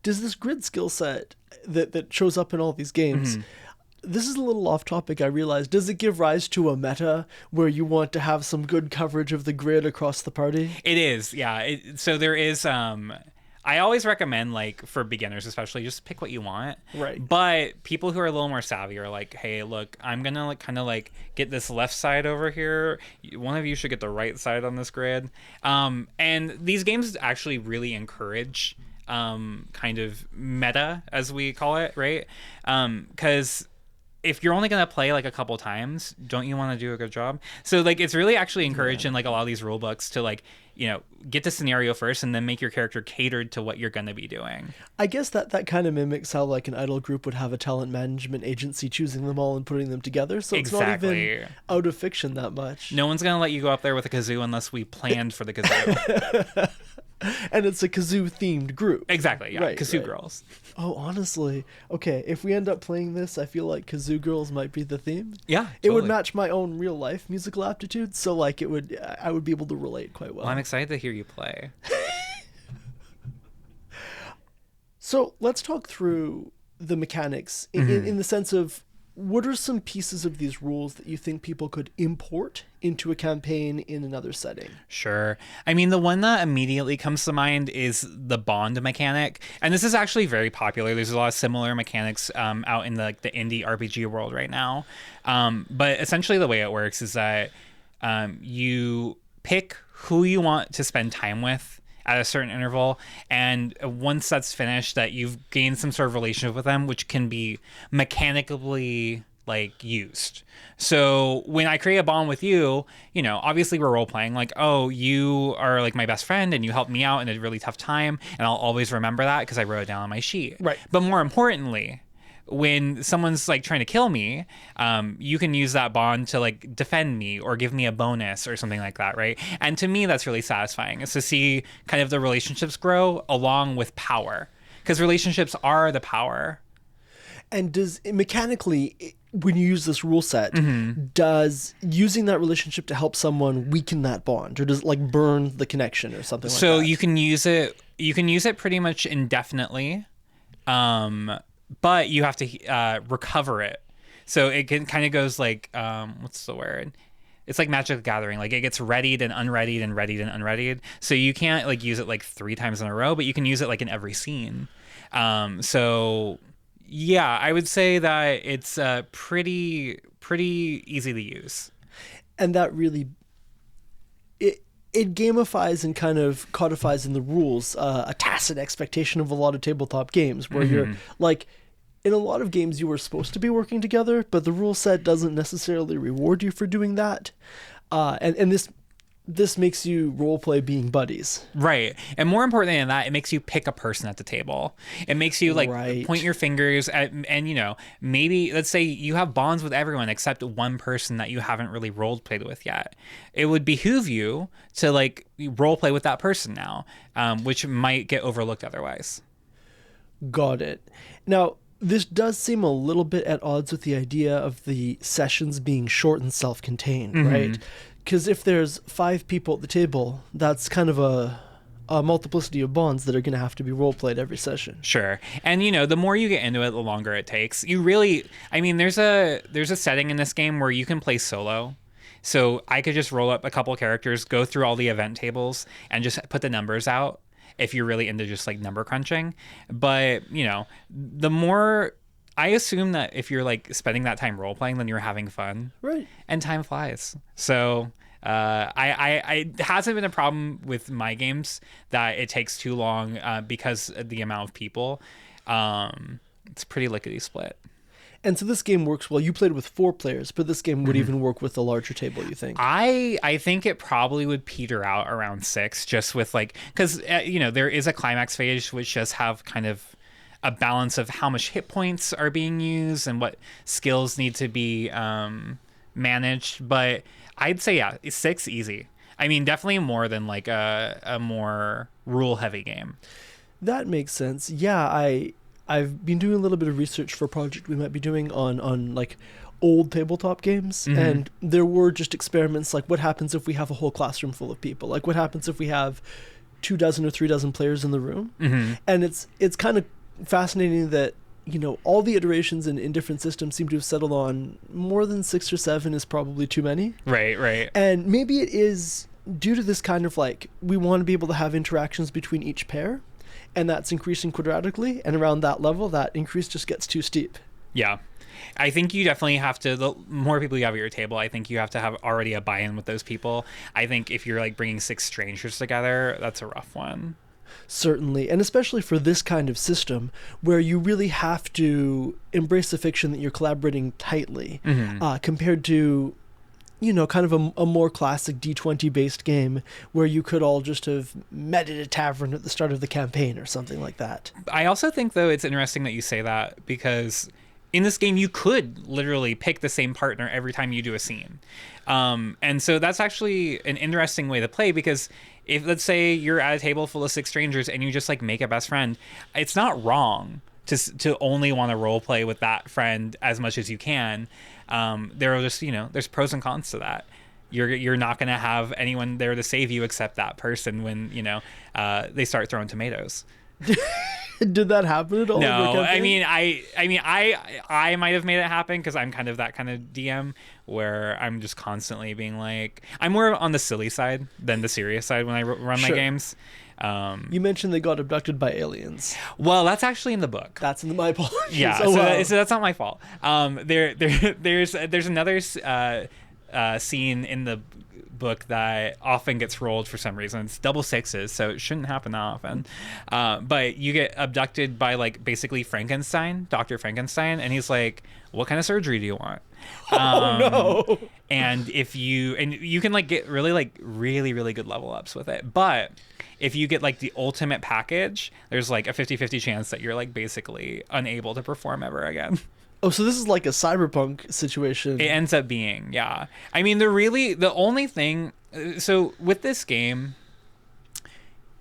Does this grid skill set that shows up in all these games, this is a little off topic, I realize. Does it give rise to a meta where you want to have some good coverage of the grid across the party? It is, yeah. So there is. I always recommend, like, for beginners especially, just pick what you want. Right. But people who are a little more savvy are like, hey, look, I'm gonna like kind of like get this left side over here. One of you should get the right side on this grid. And these games actually really encourage kind of meta, as we call it, right? Because if you're only going to play like a couple times, don't you want to do a good job? So like it's really actually encouraged in like a lot of these rule books to like, you know, get the scenario first and then make your character catered to what you're going to be doing. I guess that kind of mimics how like an idol group would have a talent management agency choosing them all and putting them together. So it's not even out of fiction that much. No one's going to let you go up there with a kazoo unless we planned for the kazoo. And it's a kazoo themed group. Exactly, yeah. Right, Kazoo right. girls. Oh, honestly. Okay, if we end up playing this, I feel like kazoo girls might be the theme. Yeah, It would totally. match my own real life musical aptitude, so like I would be able to relate quite well. Well, I'm excited to hear you play. So let's talk through the mechanics in the sense of what are some pieces of these rules that you think people could import into a campaign in another setting? Sure. I mean, the one that immediately comes to mind is the bond mechanic. And this is actually very popular. There's a lot of similar mechanics out in the indie RPG world right now. But essentially the way it works is that you pick who you want to spend time with at a certain interval, and once that's finished, that you've gained some sort of relationship with them, which can be mechanically like used. So when I create a bond with you, you know, obviously we're role playing like, oh, you are like my best friend and you helped me out in a really tough time, and I'll always remember that because I wrote it down on my sheet. Right. But more importantly, when someone's like trying to kill me, you can use that bond to like defend me or give me a bonus or something like that, right? And to me, that's really satisfying, is to see kind of the relationships grow along with power, because relationships are the power. And does mechanically, when you use this rule set, does using that relationship to help someone weaken that bond, or does it like burn the connection or something like that? So you can use it. You can use it pretty much indefinitely, but you have to recover it. So it kind of goes like, what's the word? It's like Magic the Gathering. Like it gets readied and unreadied and readied and unreadied. So you can't like use it like 3 times in a row, but you can use it like in every scene. So yeah, I would say that it's pretty easy to use. And that really, it gamifies and kind of codifies in the rules a tacit expectation of a lot of tabletop games, where you're like, in a lot of games you were supposed to be working together, but the rule set doesn't necessarily reward you for doing that. And this makes you roleplay being buddies. Right. And more importantly than that, it makes you pick a person at the table. It makes you like point your fingers at, and you know, maybe let's say you have bonds with everyone except one person that you haven't really role played with yet. It would behoove you to like role play with that person now, which might get overlooked otherwise. Got it. Now, this does seem a little bit at odds with the idea of the sessions being short and self-contained, right? Because if there's 5 people at the table, that's kind of a multiplicity of bonds that are going to have to be role-played every session. Sure. And, you know, the more you get into it, the longer it takes. You really, I mean, there's a setting in this game where you can play solo. So I could just roll up a couple characters, go through all the event tables, and just put the numbers out if you're really into just, like, number crunching. But, you know, the more... I assume that if you're like spending that time role playing, then you're having fun, right? And time flies. So I it hasn't been a problem with my games that it takes too long because of the amount of people. It's pretty lickety split. And so this game works well. You played with 4 players, but this game would even work with a larger table, you think? I think it probably would peter out around 6, just with like, because you know, there is a climax phase which does have kind of a balance of how much hit points are being used and what skills need to be managed. But I'd say, yeah, 6 easy. I mean, definitely more than like a more rule heavy game. That makes sense. Yeah, I've been doing a little bit of research for a project we might be doing on like old tabletop games, and there were just experiments like, what happens if we have a whole classroom full of people? Like, what happens if we have 24 or 3 players in the room? And it's kind of fascinating that, you know, all the iterations in different systems seem to have settled on more than 6 or 7 is probably too many. Right. And maybe it is due to this kind of like, we want to be able to have interactions between each pair, and that's increasing quadratically, and around that level, that increase just gets too steep. Yeah. I think you definitely have to, the more people you have at your table, I think you have to have already a buy-in with those people. I think if you're like bringing 6 strangers together, that's a rough one. Certainly, and especially for this kind of system where you really have to embrace the fiction that you're collaborating tightly, compared to, you know, kind of a more classic D20 based game where you could all just have met at a tavern at the start of the campaign or something like that. I also think, though, it's interesting that you say that, because in this game you could literally pick the same partner every time you do a scene. And so that's actually an interesting way to play, because if, let's say, you're at a table full of 6 strangers and you just like make a best friend, it's not wrong to only want to role play with that friend as much as you can. There are just, you know, there's pros and cons to that. You're not going to have anyone there to save you except that person when, you know, they start throwing tomatoes. Did that happen at all? No, I mean, I might have made it happen because I'm kind of that kind of DM where I'm just constantly being like, I'm more on the silly side than the serious side when I run my games. You mentioned they got abducted by aliens. Well, that's actually in the book. That's in my apologies. Yeah, so that's not my fault. There's another scene in the book that often gets rolled for some reason. It's double sixes, so it shouldn't happen that often. But you get abducted by like basically Frankenstein, Dr. Frankenstein, and he's like, "What kind of surgery do you want?" No. And you can like get really good level ups with it, but if you get like the ultimate package, there's like a 50-50 chance that you're like basically unable to perform ever again. Oh, so this is like a cyberpunk situation. It ends up being, yeah. I mean, the only thing, so with this game,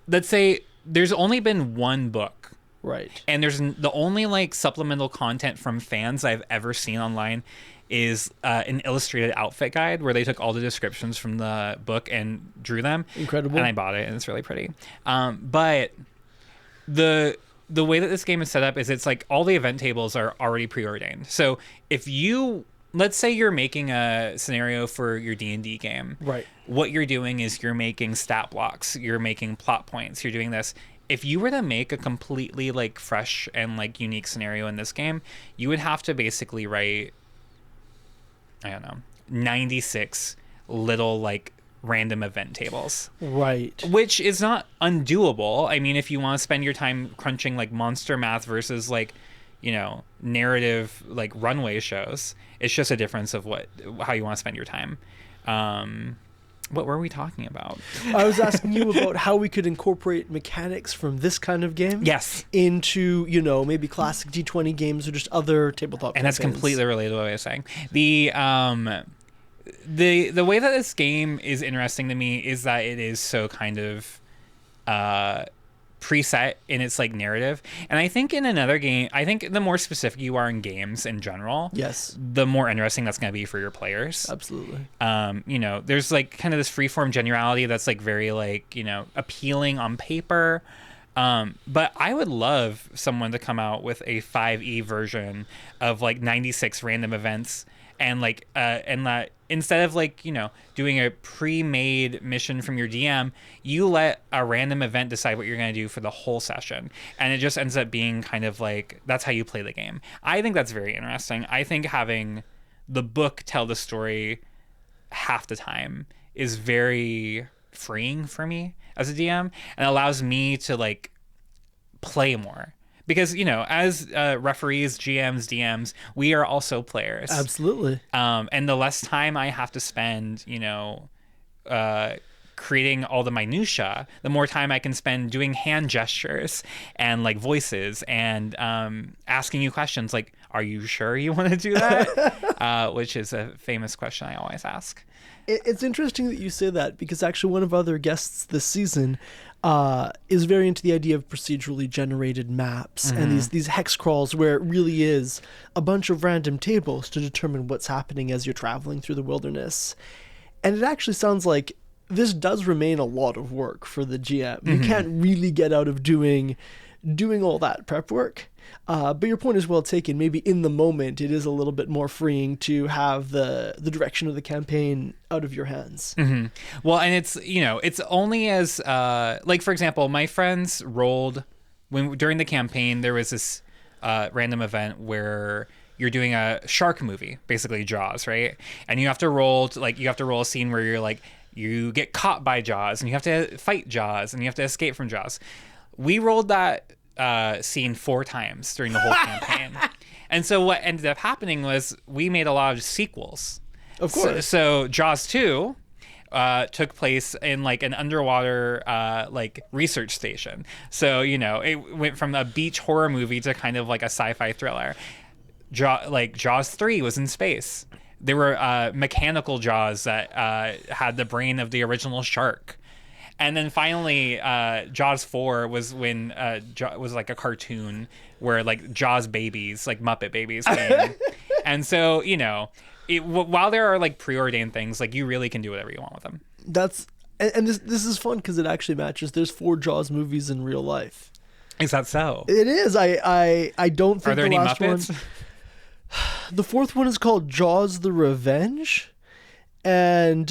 let's say there's only been one book. Right. And there's the only like supplemental content from fans I've ever seen online is an illustrated outfit guide where they took all the descriptions from the book and drew them. Incredible. And I bought it, and it's really pretty. But the way that this game is set up is it's like all the event tables are already preordained. So if let's say you're making a scenario for your D&D game. Right. What you're doing is you're making stat blocks, you're making plot points, you're doing this. If you were to make a completely like fresh and like unique scenario in this game, you would have to basically write, I don't know, 96 little like random event tables. Right. Which is not undoable. I mean, if you want to spend your time crunching like monster math versus like, you know, narrative like runway shows, it's just a difference of how you want to spend your time. What were we talking about? I was asking you about how we could incorporate mechanics from this kind of game. Yes. Into, you know, maybe classic D20 games or just other tabletop And campaigns. that's completely related to what I was saying. The way that this game is interesting to me is that it is so kind of preset in its like narrative. And I think in another game, I think the more specific you are in games in general, yes, the more interesting that's going to be for your players. Absolutely. You know, there's like kind of this freeform generality that's like very like, you know, appealing on paper. But I would love someone to come out with a 5e version of like 96 random events and like and that instead of like, you know, doing a pre-made mission from your DM, you let a random event decide what you're going to do for the whole session, and it just ends up being kind of like that's how you play the game. I think that's very interesting. I think having the book tell the story half the time is very freeing for me as a DM, and allows me to like play more. Because, you know, as referees, GMs, DMs, we are also players. Absolutely. And the less time I have to spend, you know, creating all the minutia, the more time I can spend doing hand gestures and like voices and asking you questions like, are you sure you want to do that? Which is a famous question I always ask. It's interesting that you say that, because actually one of our other guests this season is very into the idea of procedurally generated maps and these hex crawls where it really is a bunch of random tables to determine what's happening as you're traveling through the wilderness. And it actually sounds like this does remain a lot of work for the GM. You can't really get out of doing all that prep work. But your point is well taken. Maybe in the moment, it is a little bit more freeing to have the direction of the campaign out of your hands. Mm-hmm. Well, and it's, you know, it's only as, like, for example, my friends rolled, during the campaign, there was this random event where you're doing a shark movie, basically Jaws, right? And you have to roll, a scene where you're like, you get caught by Jaws, and you have to fight Jaws, and you have to escape from Jaws. We rolled that scene 4 times during the whole campaign. And so what ended up happening was we made a lot of sequels. Of course. So Jaws 2 took place in like an underwater like research station. So, you know, it went from a beach horror movie to kind of like a sci-fi thriller. Jaws 3 was in space. There were mechanical Jaws that had the brain of the original shark. And then finally, Jaws 4 was when was like a cartoon where like Jaws babies, like Muppet babies, came. And so, you know, while there are like preordained things, like you really can do whatever you want with them. And this is fun because it actually matches. There's 4 Jaws movies in real life. Is that so? It is. I don't think are there the any last Muppets? one. The 4th one is called Jaws: The Revenge, and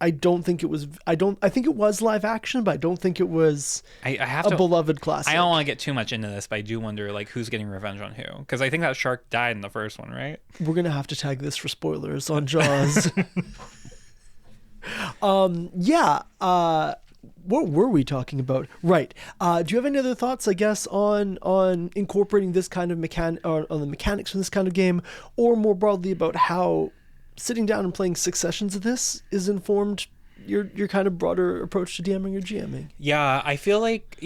I don't think it was. I think it was live action, but I don't think it was I have a to. beloved classic. I don't want to get too much into this, but I do wonder like who's getting revenge on who, because I think that shark died in the first one, right? We're gonna have to tag this for spoilers on Jaws. Yeah. What were we talking about? Right. Do you have any other thoughts, I guess, on incorporating this kind of on the mechanics from this kind of game, or more broadly about how sitting down and playing 6 sessions of this is informed your kind of broader approach to DMing or GMing? Yeah, I feel like,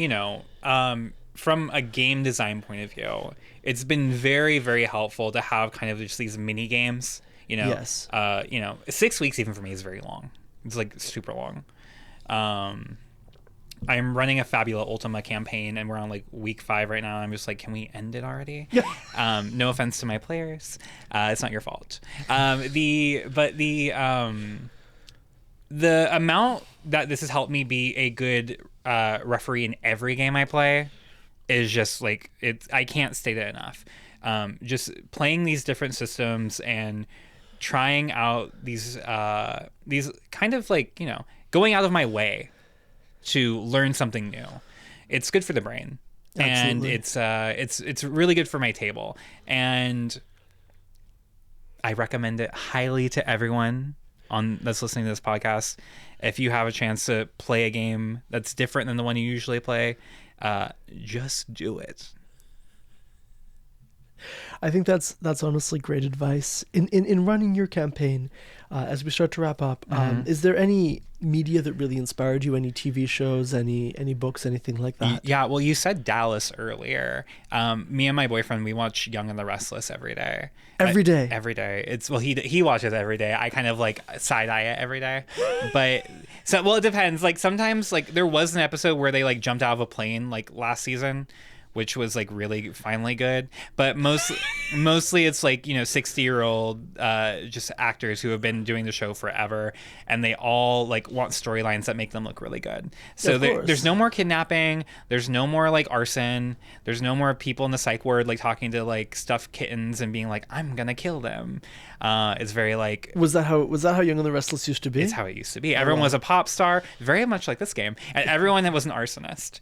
from a game design point of view, it's been very, very helpful to have kind of just these mini games. Yes. 6 weeks even for me is very long. It's like super long. I'm running a Fabula Ultima campaign, and we're on like week 5 right now. I'm just like, can we end it already? Yeah. No offense to my players, it's not your fault. The amount that this has helped me be a good referee in every game I play is just like I can't state it enough. Just playing these different systems and trying out these kind of like going out of my way to learn something new. It's good for the brain. Absolutely. And it's really good for my table. And I recommend it highly to everyone that's listening to this podcast. If you have a chance to play a game that's different than the one you usually play, just do it. I think that's honestly great advice. In running your campaign, as we start to wrap up, is there any media that really inspired you? Any TV shows, any books, anything like that? Yeah, well, you said Dallas earlier. Me and my boyfriend, we watch Young and the Restless every day. Every day? Every day. He watches every day. I kind of like side-eye it every day. But it depends. Like sometimes like there was an episode where they like jumped out of a plane like last season, which was like really finally good. But mostly it's like 60-year-old just actors who have been doing the show forever, and they all like want storylines that make them look really good. So there's no more kidnapping, there's no more like arson, there's no more people in the psych ward like talking to like stuffed kittens and being like, I'm gonna kill them. It's very like, was that how Young and the Restless used to be? it's how it used to be. Everyone was a pop star, very much like this game, and everyone that was an arsonist.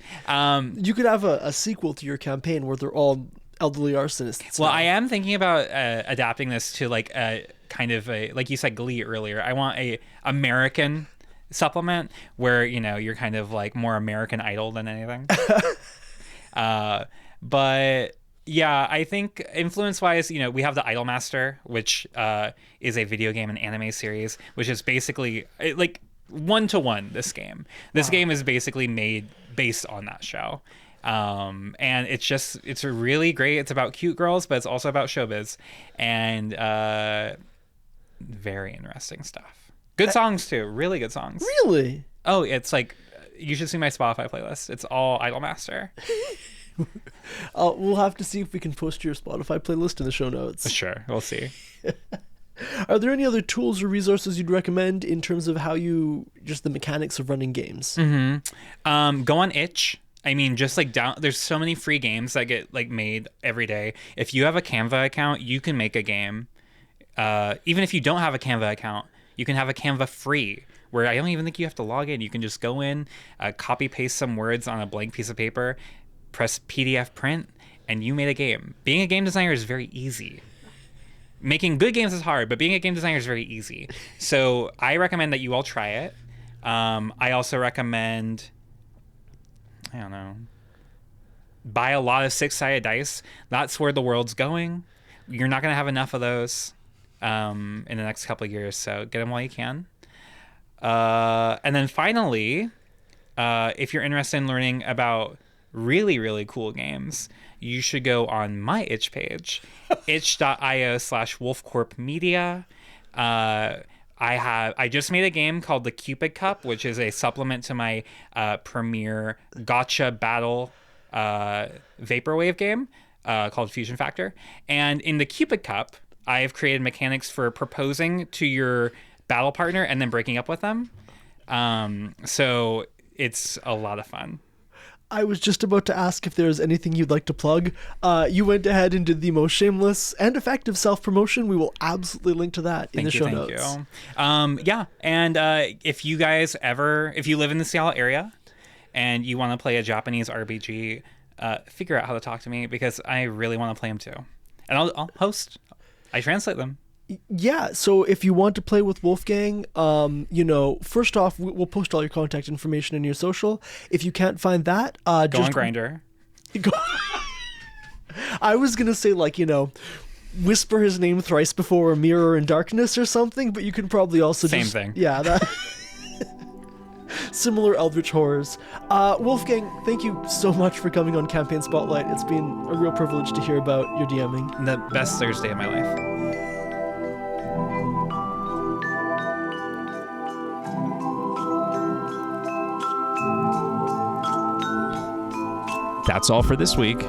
You could have a sequel to your campaign where they're all elderly arsonists. Well, now. I am thinking about adapting this to like a kind of a, like you said, Glee earlier. I want a American supplement where you're kind of like more American Idol than anything. But yeah, I think influence-wise, we have the Idolmaster, which is a video game and anime series, which is basically like 1-to-1 this game. This game is basically made based on that show. And it's really great. It's about cute girls, but it's also about showbiz, and very interesting stuff. Good songs too, really good songs. Really? Oh, it's like, you should see my Spotify playlist. It's all Idolmaster. We'll have to see if we can post your Spotify playlist in the show notes. Sure, we'll see. Are there any other tools or resources you'd recommend in terms of just the mechanics of running games? Mm-hmm. Go on itch. I mean, just like there's so many free games that get like made every day. If you have a Canva account, you can make a game. Even if you don't have a Canva account, you can have a Canva free, where I don't even think you have to log in. You can just go in, copy paste some words on a blank piece of paper, press PDF print, and you made a game. Being a game designer is very easy. Making good games is hard, but being a game designer is very easy. So I recommend that you all try it. I also recommend, I don't know, buy a lot of 6-sided dice. That's where the world's going. You're not going to have enough of those in the next couple of years, so get them while you can. And then finally, if you're interested in learning about really, really cool games, you should go on my itch page, itch.io/wolfcorpmedia. I just made a game called the Cupid Cup, which is a supplement to my premier gotcha battle vaporwave game called Fusion Factor. And in the Cupid Cup, I have created mechanics for proposing to your battle partner and then breaking up with them. So it's a lot of fun. I was just about to ask if there's anything you'd like to plug. You went ahead and did the most shameless and effective self-promotion. We will absolutely link to that in the show notes. Thank you. Yeah, and if you guys if you live in the Seattle area and you want to play a Japanese RPG, figure out how to talk to me because I really want to play them too. And I'll host. I translate them. Yeah, so if you want to play with Wolfgang, first off, we'll post all your contact information in your social. If you can't find that, go on Grindr. I was gonna say whisper his name thrice before a mirror in darkness or something, but you can probably also same thing. Yeah, that similar eldritch horrors. Wolfgang, thank you so much for coming on Campaign Spotlight. It's been a real privilege to hear about your DMing. The best Thursday of my life. That's all for this week.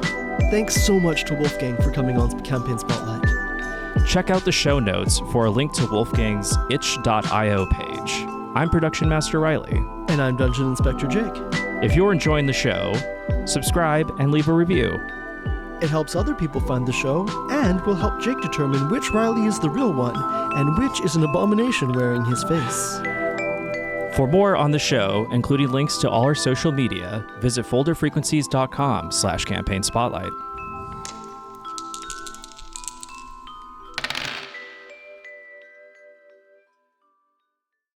Thanks so much to Wolfgang for coming on Campaign Spotlight. Check out the show notes for a link to Wolfgang's itch.io page. I'm Production Master Riley. And I'm Dungeon Inspector Jake. If you're enjoying the show, subscribe and leave a review. It helps other people find the show, and will help Jake determine which Riley is the real one, and which is an abomination wearing his face. For more on the show, including links to all our social media, visit folderfrequencies.com/campaign spotlight.